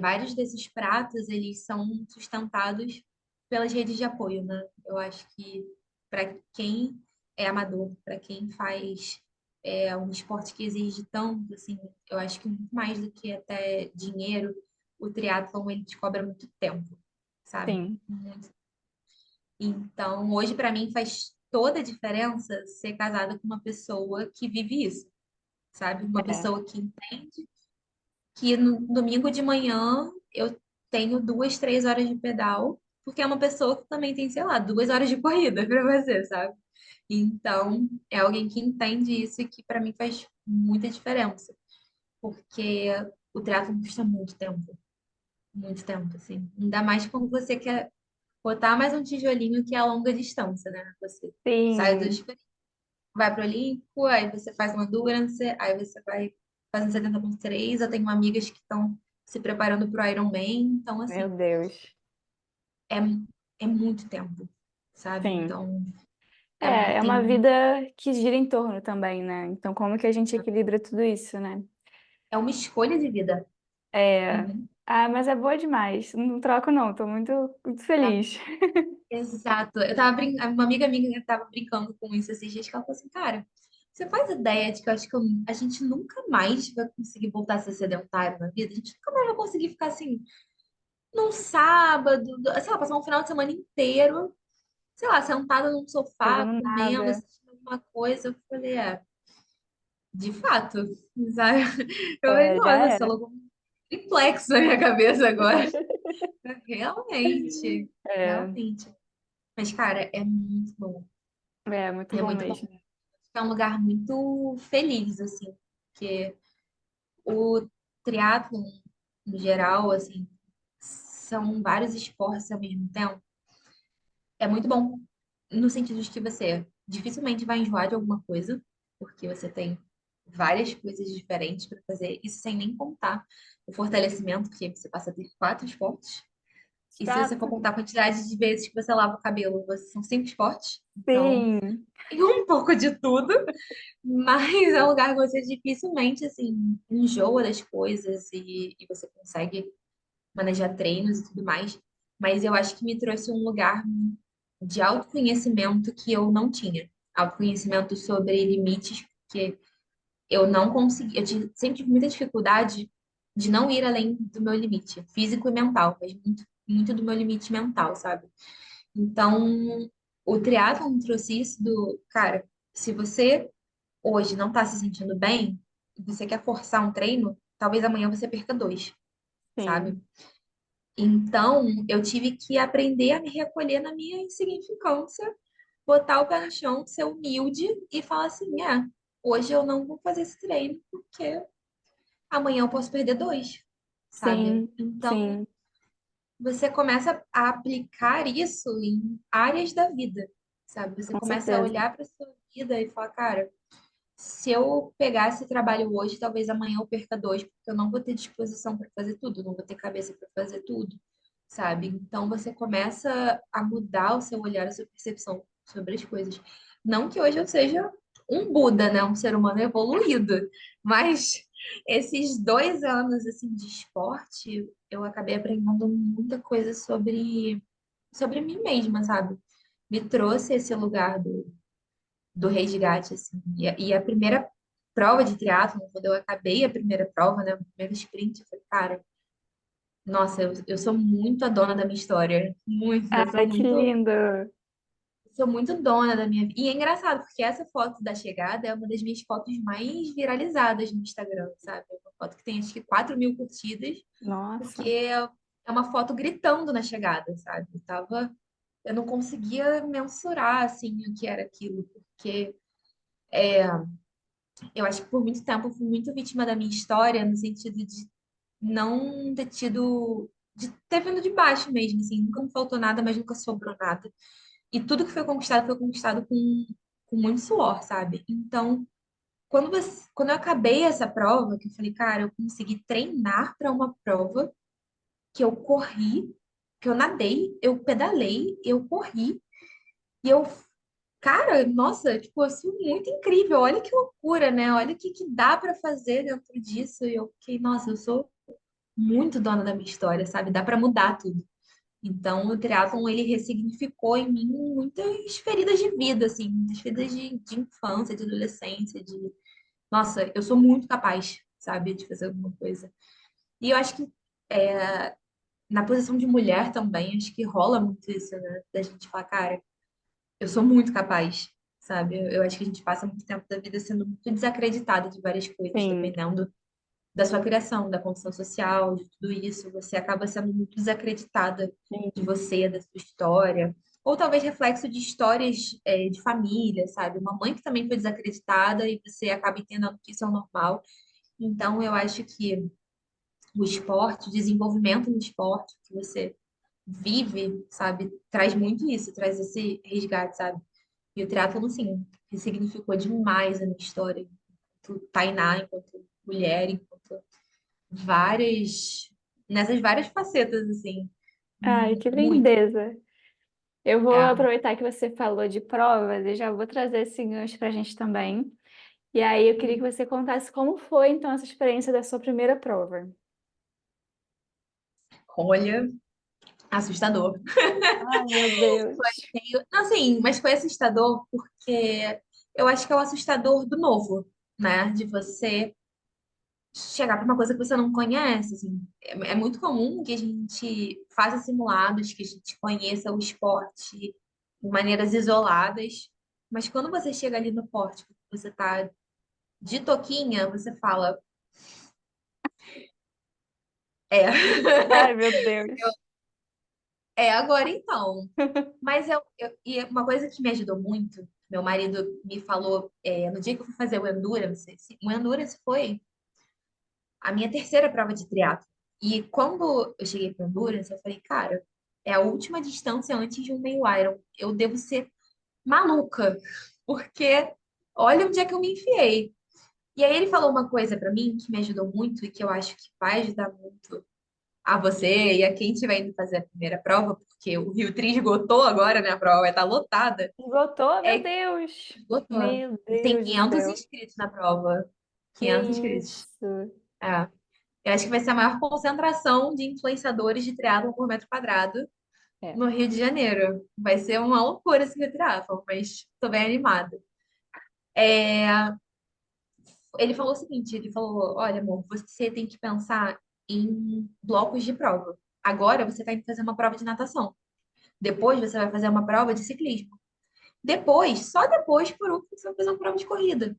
vários desses pratos, eles são sustentados pelas redes de apoio, né? Eu acho que para quem é amador, para quem faz um esporte que exige tanto, assim, eu acho que muito mais do que até dinheiro, o triatlon ele te cobra muito tempo, sabe? Sim, Muito. Então, hoje para mim faz toda a diferença ser casada com uma pessoa que vive isso, sabe? Uma é. pessoa que entende que no domingo de manhã eu tenho 2, 3 horas de pedal, porque é uma pessoa que também tem, sei lá, 2 horas de corrida para fazer, sabe? Então, é alguém que entende isso e que para mim faz muita diferença, porque o triatlo custa muito tempo, assim. Ainda mais quando você quer botar mais um tijolinho que é a longa distância, né? Você sai do Sim, sprint, vai pro Olímpico, aí você faz uma endurance, aí você vai fazendo 70,3. Eu tenho amigas que estão se preparando para o Ironman, então meu assim, Deus. é, é muito tempo, sabe? Sim. Então, para mim É uma tem. vida que gira em torno também, né? Então, como que a gente equilibra tudo isso, né? É uma escolha de vida. É. Uhum. Ah, mas é boa demais. Não troco, não. Tô muito feliz. Exato. Uma amiga minha estava brincando com isso esses dias, que ela falou assim, cara, você faz ideia de que eu acho que a gente nunca mais vai conseguir voltar a ser sedentário na vida? A gente nunca mais vai conseguir ficar assim, num sábado, sei lá, passar um final de semana inteiro, sei lá, sentada num sofá, Fazendo comendo, nada. assistindo alguma coisa. Eu falei, de fato, sabe? Eu falei, É, já nossa, era. logo um triplex na minha cabeça agora. Realmente, É, realmente. Mas, cara, é muito bom. é muito É bom muito bom. mesmo. É um lugar muito feliz, assim, porque o triatlon, no geral, assim, são vários esportes ao mesmo tempo. É muito bom no sentido de que você dificilmente vai enjoar de alguma coisa, porque você tem várias coisas diferentes para fazer, isso sem nem contar o fortalecimento, porque você passa a ter quatro esportes. E se você for Chato. contar a quantidade de vezes que você lava o cabelo, são cinco esportes. Então, Sim, tem um pouco de tudo. Mas é um lugar que você dificilmente, assim, enjoa das coisas e você consegue manejar treinos e tudo mais. Mas eu acho que me trouxe um lugar de autoconhecimento que eu não tinha. Autoconhecimento sobre limites, porque eu não consegui, sempre tive muita dificuldade de não ir além do meu limite físico e mental, mas muito do meu limite mental, sabe? Então, o triatlon me trouxe isso do, cara, se você hoje não está se sentindo bem, e você quer forçar um treino, talvez amanhã você perca dois, sabe? sim, Então, eu tive que aprender a me recolher na minha insignificância, botar o pé no chão, ser humilde e falar assim: hoje eu não vou fazer esse treino porque amanhã eu posso perder dois, sabe? sim, Então, sim, você começa a aplicar isso em áreas da vida, sabe? Você com começa a certeza. olhar para sua vida e falar, cara, se eu pegar esse trabalho hoje, talvez amanhã eu perca dois, porque eu não vou ter disposição para fazer tudo, não vou ter cabeça para fazer tudo, sabe? Então você começa a mudar o seu olhar, a sua percepção sobre as coisas. Não que hoje eu seja um Buda, né? Um ser humano evoluído, mas esses 2 anos assim de esporte, eu acabei aprendendo muita coisa sobre mim mesma, sabe? Me trouxe esse lugar do resgate, assim. E a primeira prova de triatlon, quando eu acabei a primeira prova, né, o primeiro sprint, eu falei, cara, nossa, eu sou muito a dona da minha história. Muito, Ai, que lindo. sou muito dona da minha vida. E é engraçado, porque essa foto da chegada é uma das minhas fotos mais viralizadas no Instagram, sabe? É uma foto que tem acho que 4.000 curtidas, porque Nossa. é uma foto gritando na chegada, sabe? Eu não conseguia mensurar, assim, o que era aquilo, porque eu acho que por muito tempo eu fui muito vítima da minha história, no sentido de não ter tido, de ter vindo de baixo mesmo, assim, nunca me faltou nada, mas nunca sobrou nada. E tudo que foi conquistado com muito suor, sabe? Então, quando eu acabei essa prova, que eu falei, cara, eu consegui treinar para uma prova que eu corri, que eu nadei, eu pedalei, eu corri, e eu cara, nossa, tipo, isso é muito incrível. Olha que loucura, né? Olha o que dá pra fazer dentro disso. E eu fiquei, nossa, eu sou muito dona da minha história, sabe? Dá pra mudar tudo. Então, o triatlon, ele ressignificou em mim muitas feridas de vida, assim, muitas feridas de infância, de adolescência, de... Nossa, eu sou muito capaz, sabe, de fazer alguma coisa. E eu acho que na posição de mulher também, acho que rola muito isso, né? Da gente falar, cara, eu sou muito capaz, sabe? Eu acho que a gente passa muito tempo da vida sendo muito desacreditado de várias coisas, Sim, dependendo da sua criação, da condição social, de tudo isso. Você acaba sendo muito desacreditada de sim. você, da sua história. Ou talvez reflexo de histórias, de família, sabe? Uma mãe que também foi desacreditada e você acaba entendendo que isso é o normal. Então, eu acho que o esporte, o desenvolvimento no esporte que você vive, sabe, traz muito isso, traz esse resgate, sabe? E o triatlon, assim, ressignificou demais a minha história, enquanto Tainá, enquanto mulher, enquanto várias, nessas várias facetas, assim, Ai, que muito. lindeza. Eu vou É. aproveitar que você falou de provas e já vou trazer esse gancho pra gente também. E aí eu queria que você contasse como foi, então, essa experiência da sua primeira prova. Olha, assustador. Ai, meu Deus. Assim, mas foi assustador porque eu acho que é o assustador do novo, né? De você chegar para uma coisa que você não conhece, assim. É muito comum que a gente faça simulados, que a gente conheça o esporte de maneiras isoladas, mas quando você chega ali no pórtico, você tá de toquinha, você fala, é, Ai, meu Deus. é agora então. Mas e uma coisa que me ajudou muito, meu marido me falou, no dia que eu fui fazer o Endurance, o Endurance foi a minha terceira prova de triatlo. E quando eu cheguei para o Endurance, eu falei, cara, é a última distância antes de um meio Iron. Eu devo ser maluca, porque olha onde é que eu me enfiei. E aí ele falou uma coisa para mim que me ajudou muito e que eu acho que vai ajudar muito a você e a quem estiver indo fazer a primeira prova, porque o Rio Tri esgotou agora, né? A prova vai estar lotada. Esgotou? Meu É que Deus. esgotou. Meu Tem Deus do 500 céu. inscritos na prova. Que 500 inscritos. isso? É. Eu acho que vai ser a maior concentração de influenciadores de triatlon por metro quadrado É. no Rio de Janeiro. Vai ser uma loucura esse Rio Triathlon, mas tô bem animada. Ele falou o seguinte, ele falou, olha, amor, você tem que pensar em blocos de prova. Agora você está indo fazer uma prova de natação. Depois você vai fazer uma prova de ciclismo. Depois, só depois, por último, você vai fazer uma prova de corrida.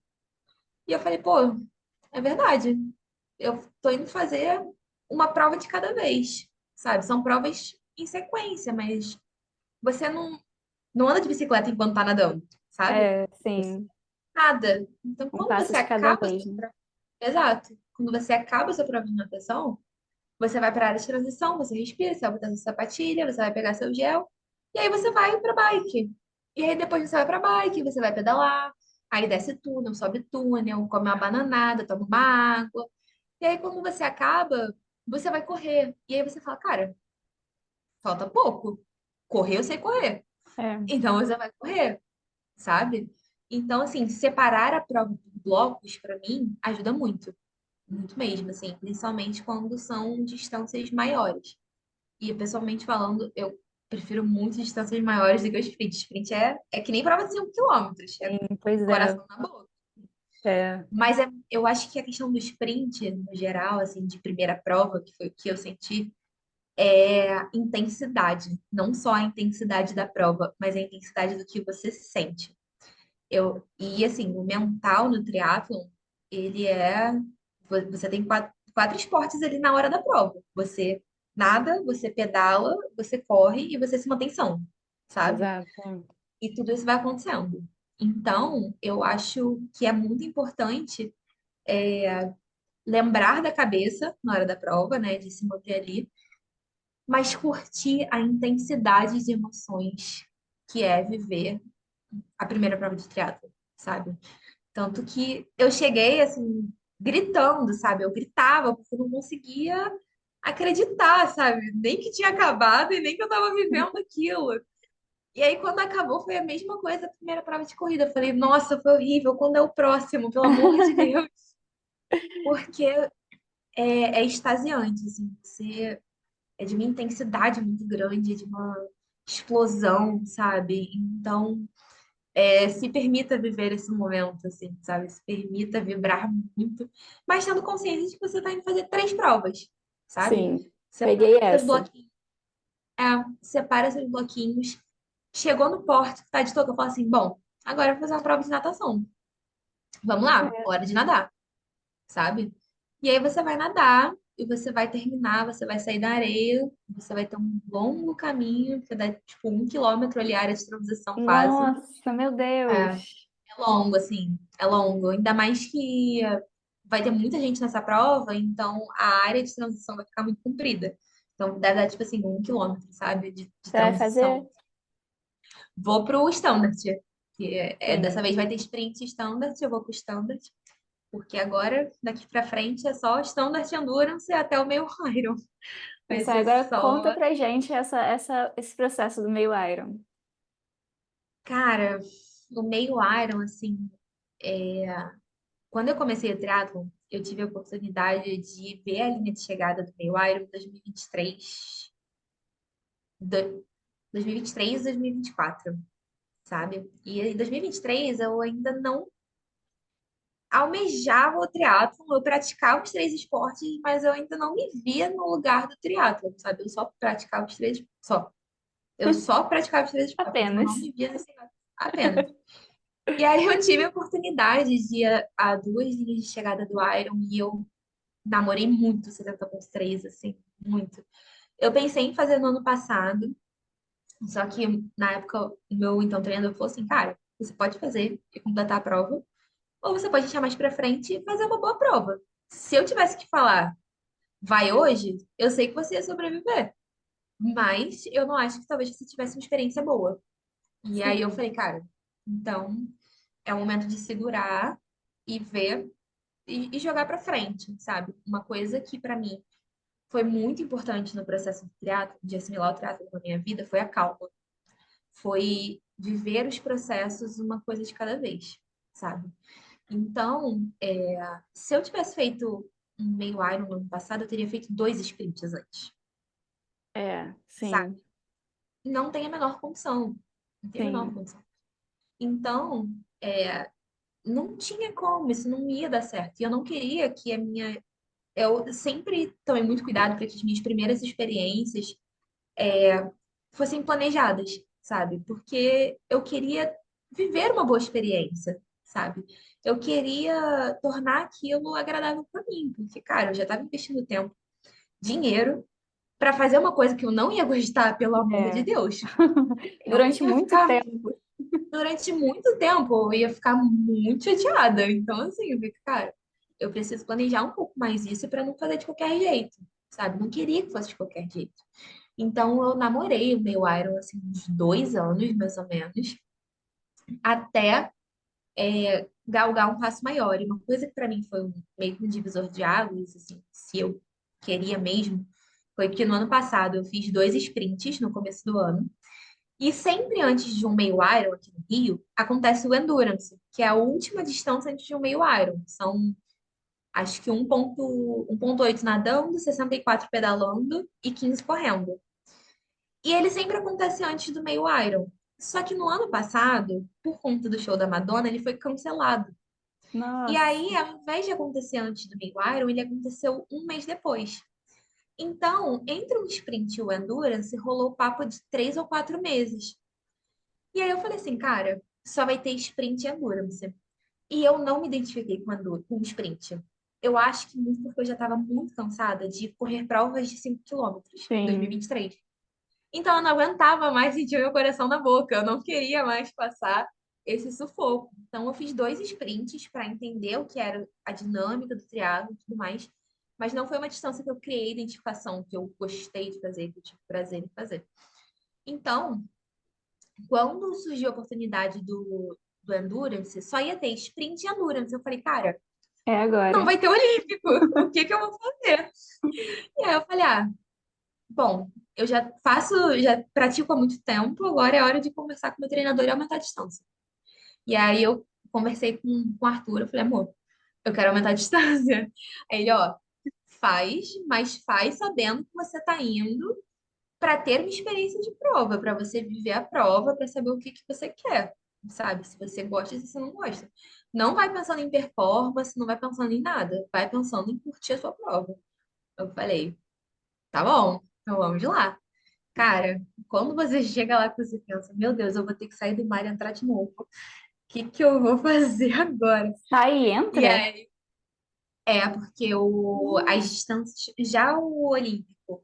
E eu falei, pô, é verdade. Eu tô indo fazer uma prova de cada vez, sabe? São provas em sequência, mas você não anda de bicicleta enquanto tá nadando, sabe? É, Você sim. nada. Então, Um quando passo você de cada acaba a vez, sua né? prova, exato. Quando você acaba a sua prova de natação, você vai para a área de transição, você respira, você vai botar sua sapatilha, você vai pegar seu gel, e aí você vai para bike. E aí depois você vai para bike, você vai pedalar, aí desce túnel, sobe túnel, come uma bananada, toma uma água. E aí quando você acaba, você vai correr. E aí você fala, cara, falta pouco. Correr eu sei correr. É, Então você vai correr, sabe? Então, assim, separar a prova por blocos, para mim, ajuda muito. Muito mesmo, assim, principalmente quando são distâncias maiores. E pessoalmente falando, eu prefiro muito distâncias maiores do que o sprint. Sprint é que nem prova de 5 quilômetros, é sim, pois é. coração na boca. É, Mas eu acho que a questão do sprint, no geral, assim, de primeira prova, que foi o que eu senti, é a intensidade. Não só a intensidade da prova, mas a intensidade do que você sente. E assim, o mental no triatlon, ele é. Você tem quatro esportes ali na hora da prova. Você nada, você pedala, você corre e você se mantém são, sabe? exato. E tudo isso vai acontecendo. Então, eu acho que é muito importante lembrar da cabeça na hora da prova, né? De se manter ali, mas curtir a intensidade de emoções que é viver a primeira prova de triatlo, sabe? Tanto que eu cheguei assim, gritando, sabe? Eu gritava porque eu não conseguia acreditar, sabe? Nem que tinha acabado e nem que eu tava vivendo aquilo. E aí, quando acabou, foi a mesma coisa da primeira prova de corrida. Eu falei, nossa, foi horrível. Quando é o próximo? Pelo amor de Deus. Porque é extasiante, assim. Você é de uma intensidade muito grande, de uma explosão, sabe? Então, se permita viver esse momento, assim, sabe? Se permita vibrar muito, mas tendo consciência de que você está indo fazer 3 provas, sabe? Sim, Separa peguei seus essa. bloquinhos, separa seus bloquinhos. Chegou no porto, tá de touca, fala assim, bom, agora eu vou fazer uma prova de natação. Vamos lá, hora de nadar, sabe? E aí você vai nadar e você vai terminar, você vai sair da areia, você vai ter um longo caminho, que dá tipo 1 quilômetro ali, área de transição quase. Nossa, meu É, Deus. é longo, assim, é longo. Ainda mais que vai ter muita gente nessa prova, então a área de transição vai ficar muito comprida. Então deve dar, tipo assim, 1 quilômetro, sabe, de Você vai fazer? transição. Vou pro standard, que dessa Sim. vez vai ter sprint standard, eu vou pro standard, porque agora, daqui pra frente, é só standard endurance até o meio Iron. Vai Isso aí, ser agora conta só. pra gente esse processo do meio Iron. Cara, o meio Iron, assim. Quando eu comecei o triatlon, eu tive a oportunidade de ver a linha de chegada do meio Iron em 2023, do- 2023 e 2024, sabe? E em 2023 eu ainda não almejava o triatlon, eu praticava os três esportes, mas eu ainda não me via no lugar do triatlon, sabe? Eu só praticava os três, só. Eu só praticava os três esportes, mas eu não Apenas. me via nesse lugar apenas. E aí eu tive a oportunidade de ir a duas linhas de chegada do Iron e eu namorei muito o 70.3, assim, muito. Eu pensei em fazer no ano passado, só que na época o meu então treinador falou assim, cara, você pode fazer e completar a prova, ou você pode deixar mais pra frente e fazer uma boa prova. Se eu tivesse que falar, vai hoje, eu sei que você ia sobreviver, mas eu não acho que talvez você tivesse uma experiência boa. E aí eu Sim. falei, cara, então é o momento de segurar e ver e jogar pra frente, sabe? Uma coisa que pra mim foi muito importante no processo do triatlo, de assimilar o triatlo na minha vida, foi a calma. Foi viver os processos uma coisa de cada vez, sabe? Então, se eu tivesse feito um meio Iron no ano passado, eu teria feito dois sprints antes, É, sabe? sim, Não tem a menor condição. Não tem a menor sim. condição. Então, não tinha como, isso não ia dar certo. E eu não queria que a minha. Eu sempre tomei muito cuidado para que as minhas primeiras experiências fossem planejadas, sabe? Porque eu queria viver uma boa experiência, sabe? Eu queria tornar aquilo agradável para mim, porque, cara, eu já estava investindo tempo, dinheiro para fazer uma coisa que eu não ia gostar, pelo amor de É. Deus. Eu Durante ia muito ficar tempo. durante muito tempo, eu ia ficar muito chateada. Então, assim, eu fico, cara, eu preciso planejar um pouco mais isso para não fazer de qualquer jeito, sabe? Não queria que fosse de qualquer jeito. Então, eu namorei o meu Iron, assim, uns 2 anos, mais ou menos, até galgar um passo maior. E uma coisa que para mim foi meio que um divisor de águas, assim, se eu queria mesmo, foi que no ano passado eu fiz dois sprints no começo do ano. E sempre antes de um meio Iron aqui no Rio, acontece o Endurance, que é a última distância antes de um meio Iron. São, acho que 1,8 nadando, 64 pedalando e 15 correndo. E ele sempre acontece antes do meio Iron. Só que no ano passado, por conta do show da Madonna, ele foi cancelado. E aí, Nossa. ao invés de acontecer antes do meio Iron, ele aconteceu um mês depois. Então, entre o sprint e o Endurance, rolou papo de 3 ou 4 meses. E aí eu falei assim, cara, só vai ter sprint e endurance. E eu não me identifiquei com sprint. Eu acho que muito porque eu já estava muito cansada de correr provas de 5 quilômetros em Sim. 2023. Então eu não aguentava mais sentir meu coração na boca. Eu não queria mais passar esse sufoco. Então eu fiz dois sprints para entender o que era a dinâmica do triatlo e tudo mais. Mas não foi uma distância que eu criei identificação, que eu gostei de fazer, que eu tive prazer em fazer. Então, quando surgiu a oportunidade do Endurance, só ia ter sprint e Endurance. Eu falei, cara, É não agora. vai ter Olímpico. O que que eu vou fazer? E aí eu falei, bom, eu já faço, já pratico há muito tempo, agora é hora de conversar com o meu treinador e aumentar a distância. E aí eu conversei com o Arthur, eu falei, amor, eu quero aumentar a distância. Aí ele, ó, faz, mas faz sabendo que você tá indo para ter uma experiência de prova, para você viver a prova, para saber o que que você quer, sabe? Se você gosta e se você não gosta. Não vai pensando em performance, não vai pensando em nada, vai pensando em curtir a sua prova. Eu falei, tá bom, então vamos lá. Cara, quando você chega lá que você pensa, meu Deus, eu vou ter que sair do mar e entrar de novo. O que que eu vou fazer agora? Sai e E entra? aí, porque as Nossa, distâncias, já o Olímpico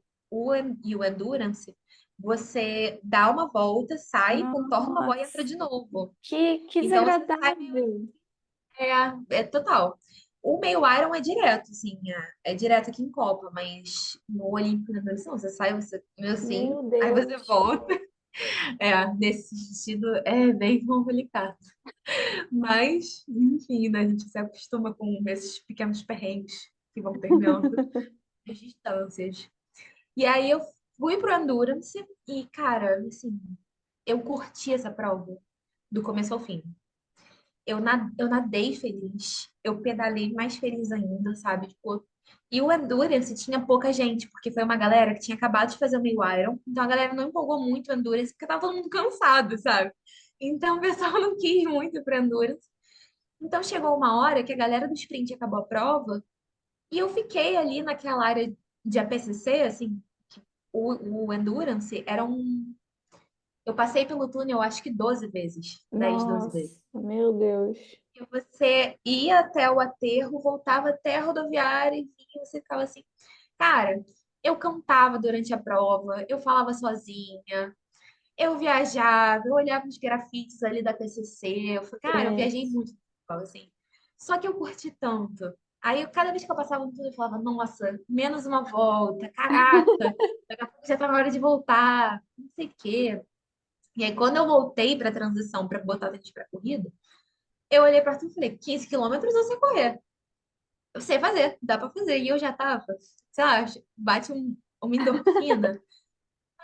e o Endurance, você dá uma volta, sai, contorna uma boia e entra nossa. de novo. Que Então você sai meio. desagradável. É total. O meio Iron é direto, assim, é direto aqui em Copa, mas no Olímpico e no Endurance, não, você sai, você meio assim, Meu aí você Deus. volta. Nesse sentido é bem complicado. Mas, enfim, né, a gente se acostuma com esses pequenos perrengues que vão terminando as distâncias. E aí eu fui pro Endurance e, cara, assim, eu curti essa prova do começo ao fim. eu nadei feliz, eu pedalei mais feliz ainda, sabe? Tipo, e o Endurance tinha pouca gente, porque foi uma galera que tinha acabado de fazer o meio Iron, então a galera não empolgou muito o Endurance, porque tava todo mundo cansado, sabe? Então o pessoal não quis muito para Endurance. Então chegou uma hora que a galera do sprint acabou a prova, e eu fiquei ali naquela área de APCC, assim, o Endurance era um. Eu passei pelo túnel acho que 12 vezes, 10, 12 vezes. Nossa, meu Deus. E você ia até o aterro, voltava até a rodoviária e vinha, você ficava assim. Cara, eu cantava durante a prova, eu falava sozinha, eu viajava, eu olhava os grafites ali da PCC, eu falei, cara, eu viajei Gente. muito, assim. Só que eu curti tanto. Aí, cada vez que eu passava no túnel, eu falava, nossa, menos uma volta, caraca, daqui a pouco já tá na hora de voltar, não sei o quê. E aí, quando eu voltei para a transição para botar tênis para corrida, eu olhei para tu e falei, 15 quilômetros eu sei correr. Eu sei fazer, dá para fazer. E eu já tava, sei lá, bate uma endorfina.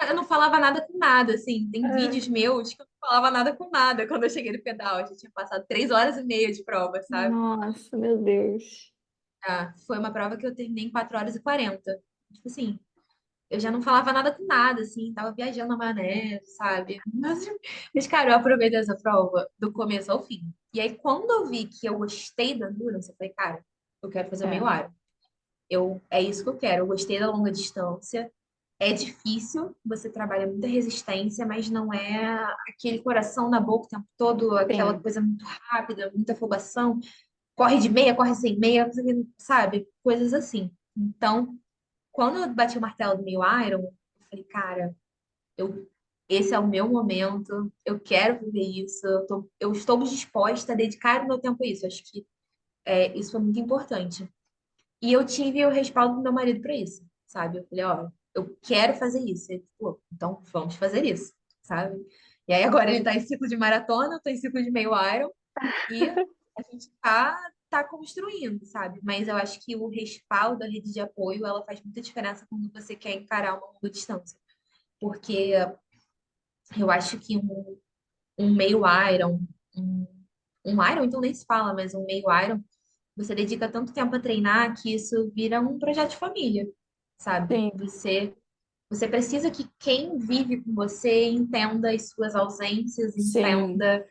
Eu não falava nada com nada, assim. Tem Ah, vídeos meus que eu não falava nada com nada quando eu cheguei no pedal. Eu já tinha passado 3 horas e meia de prova, sabe? nossa, meu Deus. Ah, foi uma prova que eu terminei em 4 horas e 40. Tipo assim, eu já não falava nada com nada, assim, tava viajando na maionese, sabe? Mas, cara, eu aproveitei essa prova do começo ao fim. E aí, quando eu vi que eu gostei da endurance, eu falei, cara, eu quero fazer o meio É, Iron. É isso que eu quero. Eu gostei da longa distância. É difícil, você trabalha muita resistência, mas não é aquele coração na boca o tempo todo, aquela sim, coisa muito rápida, muita afobação. Corre de meia, corre sem meia, sabe? Coisas assim. Então, quando eu bati o martelo do meio Iron, eu falei, cara, eu, esse é o meu momento, eu quero viver isso, eu estou disposta a dedicar o meu tempo a isso. Acho que isso foi muito importante. E eu tive o respaldo do meu marido para isso, sabe? Eu falei, ó, eu quero fazer isso. Ele falou, então vamos fazer isso, sabe? E aí agora ele tá em ciclo de maratona, eu tô em ciclo de meio Iron, e a gente tá construindo, sabe? Mas eu acho que o respaldo da rede de apoio, ela faz muita diferença quando você quer encarar uma longa distância. Porque eu acho que um meio Iron, um, um Iron, então nem se fala, mas um meio Iron, você dedica tanto tempo a treinar que isso vira um projeto de família, sabe? sim, Você precisa que quem vive com você entenda as suas ausências, sim. entenda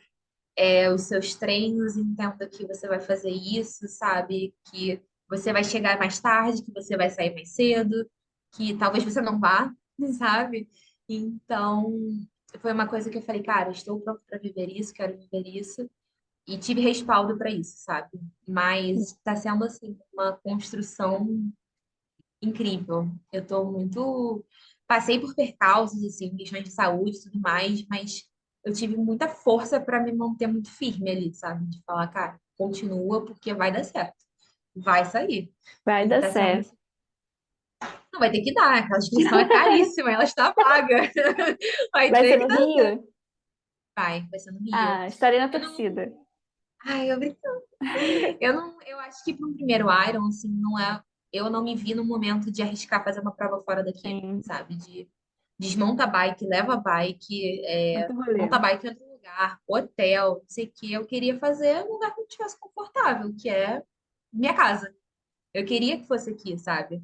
os seus treinos, entenda que você vai fazer isso, sabe? Que você vai chegar mais tarde, que você vai sair mais cedo, que talvez você não vá, sabe? Então, foi uma coisa que eu falei, cara, estou pronto para viver isso, quero viver isso. E tive respaldo para isso, sabe? Mas está sendo, assim, uma construção incrível. Eu tô muito. Passei por percalços, assim, questões de saúde e tudo mais, mas eu tive muita força para me manter muito firme ali, sabe? De falar, cara, continua porque vai dar certo. Vai sair. Vai E dar tá sendo. certo. Não vai ter que dar, aquela inscrição é caríssima, ela está paga. Vai Vai ter ser que no dar. Rio? Vai ser no Rio. Ah, estarei na Eu não. torcida. Ai, eu Eu não, eu acho que para um primeiro Iron, assim, não é. Eu não me vi no momento de arriscar fazer uma prova fora daqui, Sim, sabe? De desmonta a bike, leva a bike, muito monta a rolê. bike em outro lugar, hotel, não sei o quê. Eu queria fazer um lugar que eu estivesse confortável, que é minha casa. Eu queria que fosse aqui, sabe?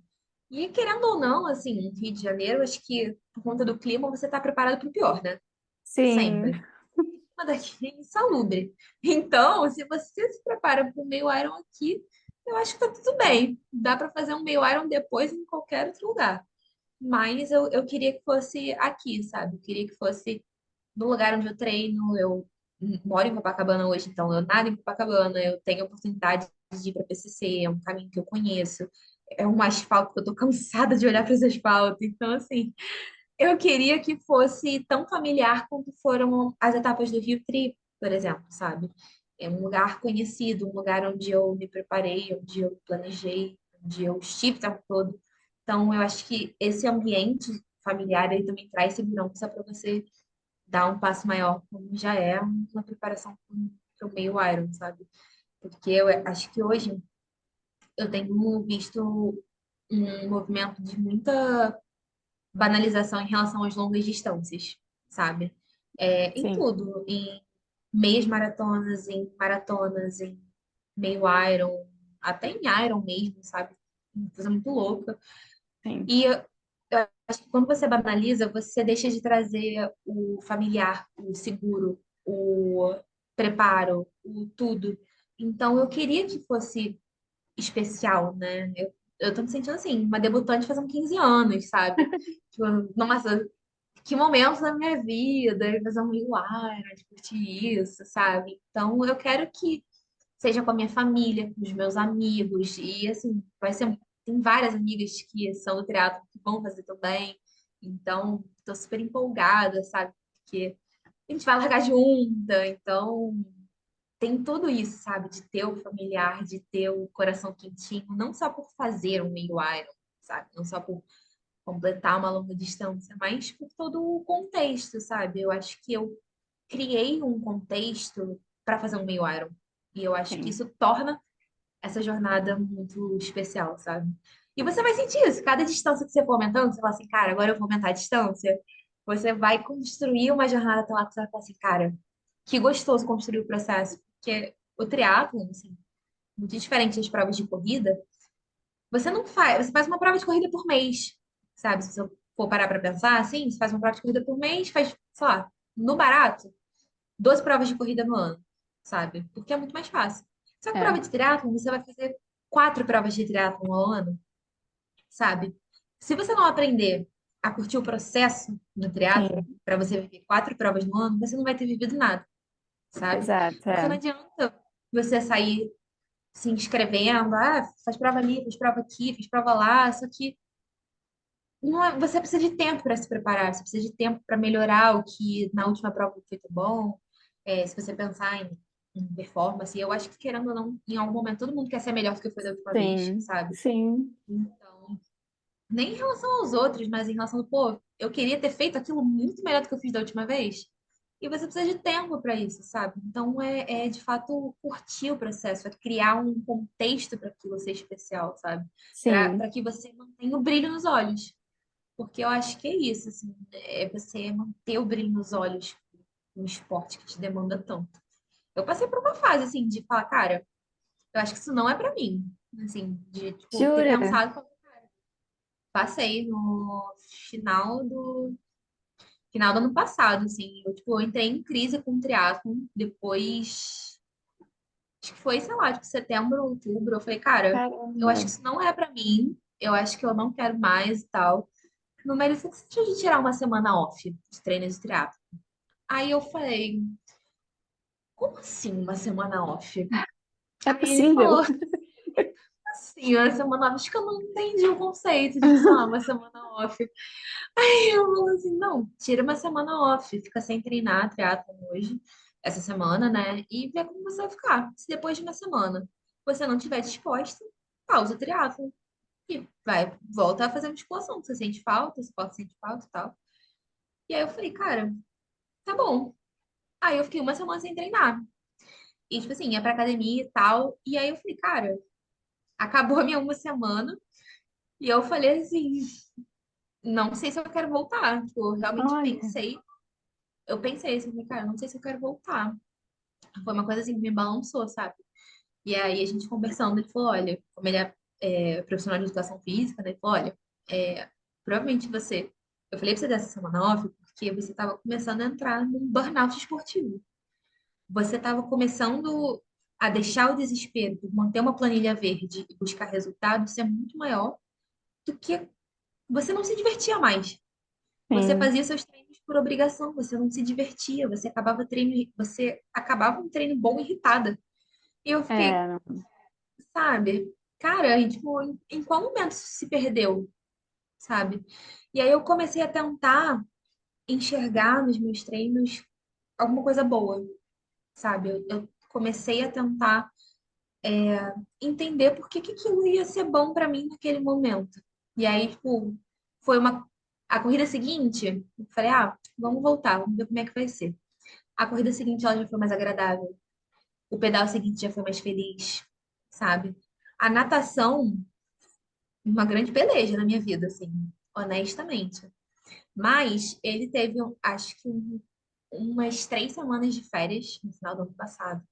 E querendo ou não, assim, no Rio de Janeiro, acho que por conta do clima você tá preparado para o pior, né? Sim, Sempre uma daqui é insalubre. Então, se você se prepara para o meio Iron aqui, eu acho que tá tudo bem. Dá para fazer um meio Iron depois em qualquer outro lugar. Mas eu queria que fosse aqui, sabe? Eu queria que fosse no lugar onde eu treino. Eu moro em Copacabana hoje, então eu nado em Copacabana, eu tenho a oportunidade de ir para PCC, é um caminho que eu conheço. É um asfalto que eu tô cansada de olhar para esse asfalto. Então, assim, eu queria que fosse tão familiar quanto foram as etapas do Rio Tri, por exemplo, sabe? É um lugar conhecido, um lugar onde eu me preparei, onde eu planejei, onde eu estive o tempo todo. Então, eu acho que esse ambiente familiar ele também traz segurança para você dar um passo maior, como já é uma preparação para o meio Iron, sabe? Porque eu acho que hoje eu tenho visto um movimento de muita banalização em relação às longas distâncias, sabe? Em sim. tudo, meias maratonas, em meio Iron, até em Iron mesmo, sabe? Uma coisa muito louca. Sim. E eu acho que quando você banaliza, você deixa de trazer o familiar, o seguro, o preparo, o tudo. Então, eu queria que fosse especial, né? Eu tô me sentindo assim, uma debutante fazendo 15 anos, sabe? Tipo, nossa, que momento da minha vida, e fazer um Iron, de curtir isso, sabe? Então, eu quero que seja com a minha família, com os meus amigos, e assim, vai ser. Tem várias amigas que são do teatro que vão fazer também, então tô super empolgada, sabe? Porque a gente vai largar junta, então tem tudo isso, sabe? De ter o familiar, de ter o coração quentinho, não só por fazer um meio Iron, sabe? Não só por completar uma longa distância, mas por todo o contexto, sabe? Eu acho que eu criei um contexto para fazer um meio Iron. E eu acho que Sim. isso torna essa jornada muito especial, sabe? E você vai sentir isso. Cada distância que você for aumentando, você fala assim, cara, agora eu vou aumentar a distância. Você vai construir uma jornada até lá que você vai falar assim, cara, que gostoso construir o processo. Porque o triatlon, assim, muito diferente das provas de corrida, você não faz, você faz uma prova de corrida por mês, sabe? Se você for parar pra pensar, assim, você faz uma prova de corrida por mês, faz, sei lá, no barato, 12 provas de corrida no ano, sabe? Porque é muito mais fácil. Só que É. prova de triatlon, você vai fazer 4 provas de triatlon ao ano, sabe? Se você não aprender a curtir o processo do triatlon, Sim. para você viver 4 provas no ano, você não vai ter vivido nada, sabe? Exato, Porque não é. adianta você sair se inscrevendo, ah, faz prova ali, faz prova aqui, faz prova lá, só que você precisa de tempo para se preparar, você precisa de tempo para melhorar o que na última prova foi feito bom. É, se você pensar em performance, eu acho que, querendo ou não, em algum momento todo mundo quer ser melhor do que foi da última vez, Sim. sabe? Sim. Então, nem em relação aos outros, mas em relação ao, pô, eu queria ter feito aquilo muito melhor do que eu fiz da última vez. E você precisa de tempo para isso, sabe? Então, é de fato curtir o processo, é criar um contexto para aquilo ser especial, sabe? Para Sim. que você mantenha o brilho nos olhos. Porque eu acho que é isso, assim, é você manter o brilho nos olhos no esporte que te demanda tanto. Eu passei por uma fase, assim, de falar, cara, eu acho que isso não é pra mim. Assim, de, tipo, ter Jura? pensado, passei no final do ano passado, assim, eu entrei em crise com o triatlon, depois, acho que foi, sei lá, tipo, setembro, outubro, eu falei, cara, eu Caramba. acho que isso não é pra mim, eu acho que eu não quero mais e tal. No meio, você precisa de tirar uma semana off de treino de triatlo. Aí eu falei, como assim uma semana off? É Aí ele possível? falou assim, uma semana off, acho que eu não entendi o conceito de, sei lá, uma semana off. Aí eu falei assim, não, tira uma semana off, fica sem treinar triatlon hoje, essa semana, né? E vê como você vai ficar. Se depois de uma semana você não estiver disposta, pausa o triatlon e vai, volta a fazer musculação. Você sente falta, você pode sentir falta e tal. E aí eu falei, cara, tá bom. Aí eu fiquei uma semana sem treinar. E, tipo assim, ia pra academia e tal. E aí eu falei, cara, acabou a minha uma semana. E eu falei assim, não sei se eu quero voltar. Tipo, eu realmente Olha. pensei. Eu pensei assim, falei, cara, não sei se eu quero voltar. Foi uma coisa assim que me balançou, sabe? E aí a gente conversando, ele falou, olha, como ele é profissional de educação física, né? Ele falou, olha, provavelmente você. Eu falei pra você dessa semana off, porque você tava começando a entrar num burnout esportivo. Você estava começando a deixar o desespero por manter uma planilha verde e buscar resultados ser muito maior do que você não se divertia mais. Você Sim. fazia seus treinos por obrigação, você não se divertia, você acabava um treino bom irritada. E eu fiquei, É, sabe, cara, e, tipo, em qual momento isso se perdeu, sabe? E aí eu comecei a tentar enxergar nos meus treinos alguma coisa boa, sabe? Eu comecei a tentar entender por que que aquilo ia ser bom pra mim naquele momento. E aí, tipo, foi uma. A corrida seguinte, eu falei, ah, vamos voltar, vamos ver como é que vai ser. A corrida seguinte, ela já foi mais agradável. O pedal seguinte já foi mais feliz, sabe? A natação, uma grande peleja na minha vida, assim, honestamente. Mas ele teve, acho que umas 3 semanas de férias no final do ano passado.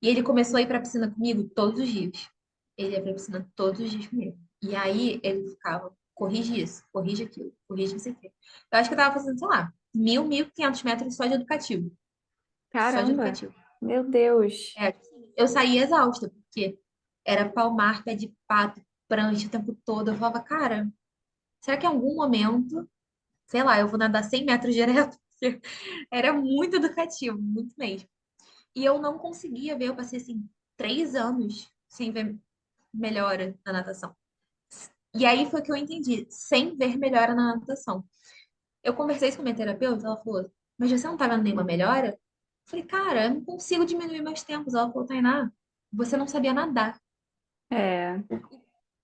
E ele começou a ir pra piscina comigo todos os dias. Ele ia pra piscina todos os dias comigo. E aí ele ficava, corrige isso, corrige aquilo, corrige não sei o quê. Eu acho que eu tava fazendo, sei lá, 1.500 metros só de educativo. Só de Caramba, educativo. meu Deus. É, eu saía exausta, porque era palmar, pé de pato, prancha o tempo todo. Eu falava, cara, será que em algum momento, sei lá, eu vou nadar 100 metros direto? Porque era muito educativo, muito mesmo. E eu não conseguia ver, eu passei assim 3 anos sem ver melhora na natação. E aí foi que eu entendi, sem ver melhora na natação. Eu conversei isso com a minha terapeuta, ela falou, mas você não tá vendo nenhuma melhora? Eu falei, cara, eu não consigo diminuir meus tempos. Ela falou, Tainá, você não sabia nadar, É,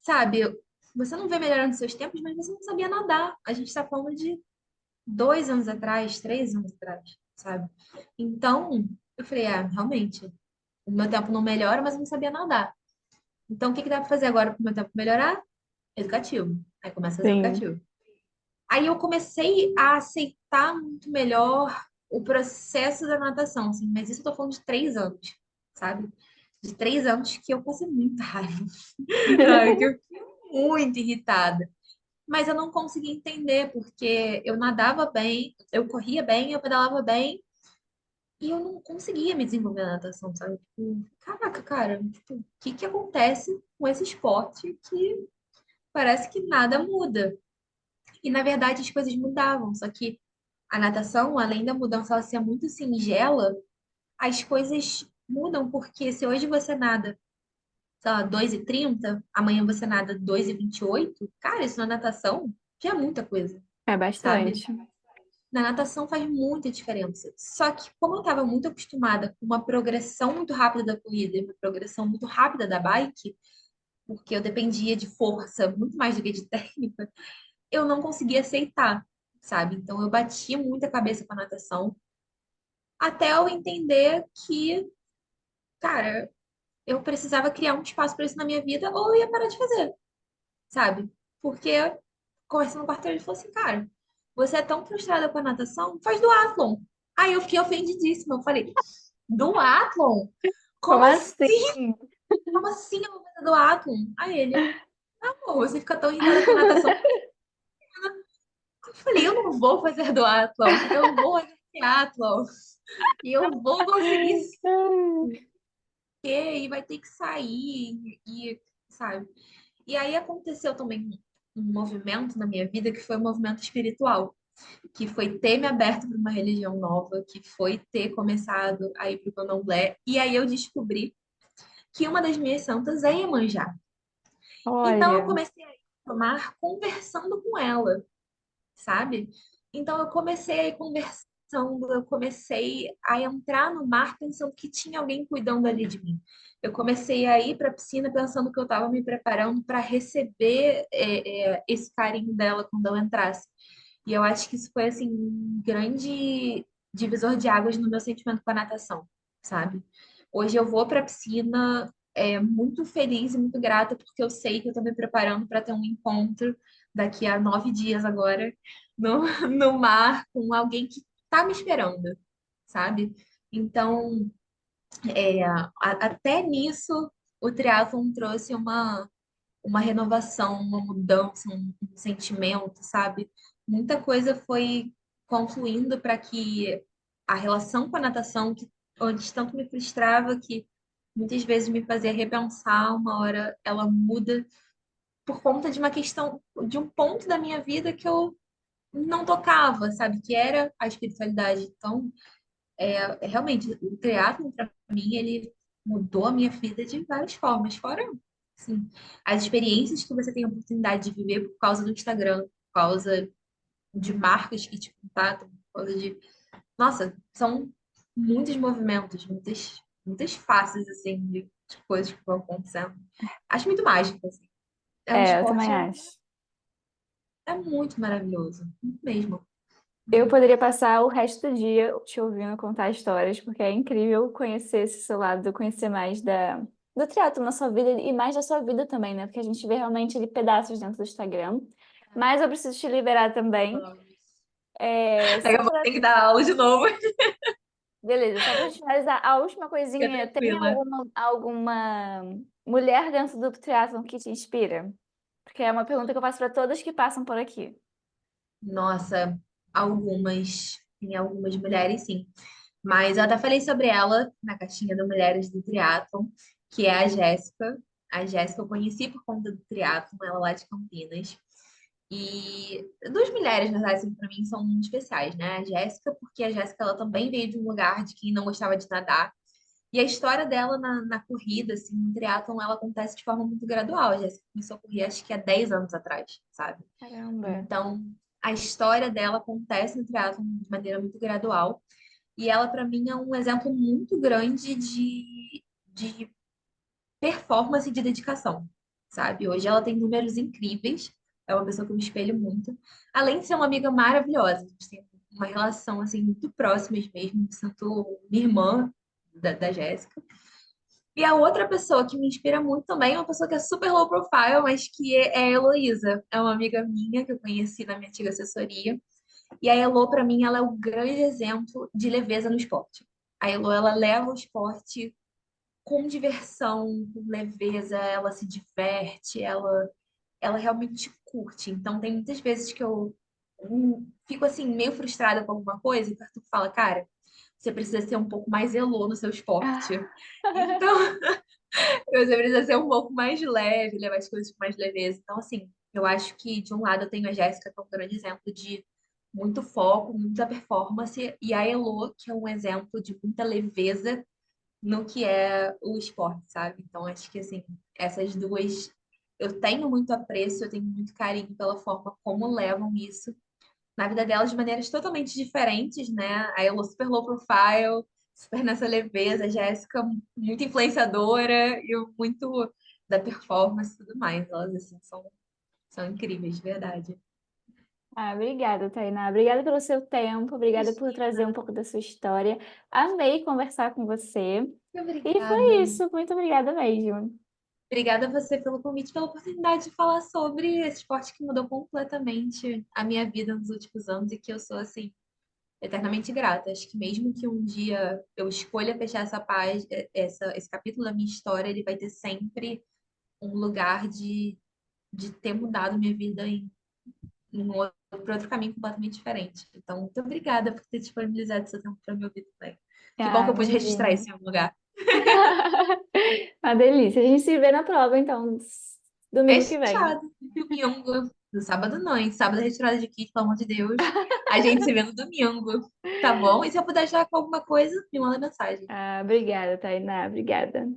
sabe? Você não vê melhora nos seus tempos, mas você não sabia nadar. A gente tá falando de 2 anos atrás, 3 anos atrás, sabe? Então, eu falei, realmente, o meu tempo não melhora, mas eu não sabia nadar. Então, o que que dá pra fazer agora para o meu tempo melhorar? Educativo. Aí começa a fazer sim. educativo. Aí eu comecei a aceitar muito melhor o processo da natação, assim, mas isso eu tô falando de 3 anos, sabe? De 3 anos que eu passei muita raiva, sabe? Que eu fiquei muito irritada. Mas eu não conseguia entender, porque eu nadava bem, eu corria bem, eu pedalava bem, e eu não conseguia me desenvolver na natação, sabe? Tipo, caraca, cara, tipo, o que que acontece com esse esporte que parece que nada muda? E na verdade as coisas mudavam, só que a natação, além da mudança ela ser muito singela, as coisas mudam, porque se hoje você nada, sei lá, 2:30, amanhã você nada 2:28, cara, isso na natação já é muita coisa, É sabe? bastante. Na natação faz muita diferença. Só que como eu estava muito acostumada com uma progressão muito rápida da corrida e uma progressão muito rápida da bike, porque eu dependia de força muito mais do que de técnica, eu não conseguia aceitar, sabe? Então eu bati muita cabeça com a natação até eu entender que, cara, eu precisava criar um espaço para isso na minha vida ou eu ia parar de fazer, sabe? Porque conversando com o Arthur, ele falou assim, cara, você é tão frustrada com a natação, faz duatlon. Aí eu fiquei ofendidíssima. Eu falei, duatlon? Como Como assim? assim? Como assim eu vou fazer duatlon? Aí ele, amor, você fica tão irritada com a natação. Eu falei, eu não vou fazer duatlon, eu vou fazer triatlon. E eu vou conseguir ser, e vai ter que sair, e, sabe? E aí aconteceu também um movimento na minha vida que foi um movimento espiritual, que foi ter me aberto para uma religião nova, que foi ter começado a ir para o candomblé. E aí eu descobri que uma das minhas santas é Iemanjá. Então eu Olha, comecei a ir pro mar conversando com ela, sabe? Então eu comecei a ir conversando, eu comecei a entrar no mar pensando que tinha alguém cuidando ali de mim. Eu comecei a ir para a piscina pensando que eu estava me preparando para receber esse carinho dela quando eu entrasse. E eu acho que isso foi assim um grande divisor de águas no meu sentimento com a natação, sabe? Hoje eu vou para a piscina muito feliz e muito grata porque eu sei que eu estou me preparando para ter um encontro daqui a 9 dias agora no, no mar com alguém que tá me esperando, sabe? Então, até nisso, o triatlon trouxe uma renovação, uma mudança, um sentimento, sabe? Muita coisa foi confluindo para que a relação com a natação, que antes tanto me frustrava, que muitas vezes me fazia repensar, uma hora ela muda por conta de uma questão, de um ponto da minha vida que eu não tocava, sabe? Que era a espiritualidade. Então, realmente, o teatro, para mim, ele mudou a minha vida de várias formas. Fora, assim, as experiências que você tem a oportunidade de viver por causa do Instagram, por causa de marcas que te contatam, por causa de... Nossa, são muitos movimentos, muitas faces, assim, de coisas que vão acontecendo. Acho muito mágico, assim. É um eu também esporte, acho. é muito maravilhoso, muito mesmo. Eu poderia passar o resto do dia te ouvindo contar histórias, porque é incrível conhecer esse seu lado, conhecer mais do teatro na sua vida e mais da sua vida também, né? Porque a gente vê realmente ali pedaços dentro do Instagram. Mas eu preciso te liberar também. Daqui Só a pouco para tem que dar aula de novo. Beleza, só para finalizar, a última Fica coisinha, tem tranquila. alguma mulher dentro do triatlon que te inspira? Porque é uma pergunta que eu faço para todas que passam por aqui. Nossa, algumas. Tem algumas mulheres, sim. Mas eu até falei sobre ela na caixinha do Mulheres do Triatlon, que é a Jéssica. A Jéssica eu conheci por conta do triatlon, ela lá de Campinas. E duas mulheres, na verdade, assim, para mim são muito especiais, né? A Jéssica, porque a Jéssica ela também veio de um lugar de quem não gostava de nadar. E a história dela na corrida, assim, no triatlon, ela acontece de forma muito gradual. A Jéssica começou a correr acho que há 10 anos atrás, sabe? Caramba. Então, a história dela acontece no triatlon de maneira muito gradual. E ela, para mim, é um exemplo muito grande de performance e de dedicação, sabe? Hoje ela tem números incríveis, é uma pessoa que eu me espelho muito. Além de ser uma amiga maravilhosa, a gente tem uma relação, assim, muito próximas mesmo, me sinto minha irmã da Jéssica. E a outra pessoa que me inspira muito também é uma pessoa que é super low profile, mas que é a Heloísa. É uma amiga minha que eu conheci na minha antiga assessoria. E a Elo, para mim, ela é o grande exemplo de leveza no esporte. A Elo, ela leva o esporte com diversão, com leveza, ela se diverte, ela realmente curte. Então, tem muitas vezes que eu fico assim, meio frustrada com alguma coisa, e o Arthur fala, cara, você precisa ser um pouco mais Elo no seu esporte. Então, você precisa ser um pouco mais leve, levar as coisas com mais leveza. Então, assim, eu acho que, de um lado, eu tenho a Jéssica, que é um grande exemplo de muito foco, muita performance, e a Elo, que é um exemplo de muita leveza no que é o esporte, sabe? Então, acho que, assim, essas duas, eu tenho muito apreço, eu tenho muito carinho pela forma como levam isso na vida delas de maneiras totalmente diferentes, né? A Elo super low profile, super nessa leveza, a Jéssica muito influenciadora e eu muito da performance e tudo mais. Elas, assim, são incríveis, de verdade. Obrigada, Tainá. Obrigada pelo seu tempo, obrigada por trazer um pouco da sua história. Amei conversar com você. E foi Obrigada. isso. Muito obrigada mesmo. Obrigada a você pelo convite, pela oportunidade de falar sobre esse esporte que mudou completamente a minha vida nos últimos anos e que eu sou, assim, eternamente grata. Acho que mesmo que um dia eu escolha fechar essa página, esse capítulo da minha história, ele vai ter sempre um lugar de ter mudado minha vida para outro caminho completamente diferente. Então, muito obrigada por ter disponibilizado seu tempo para me ouvir também. Que bom que eu pude registrar Imagina. esse lugar. Uma delícia. A gente se vê na prova, então, domingo que vem. Fechado. Domingo. No sábado não, hein? Sábado é retirada de kit, pelo amor de Deus. A gente se vê no domingo. Tá bom? E se eu puder ajudar com alguma coisa, me manda mensagem. Obrigada, Tainá. Obrigada.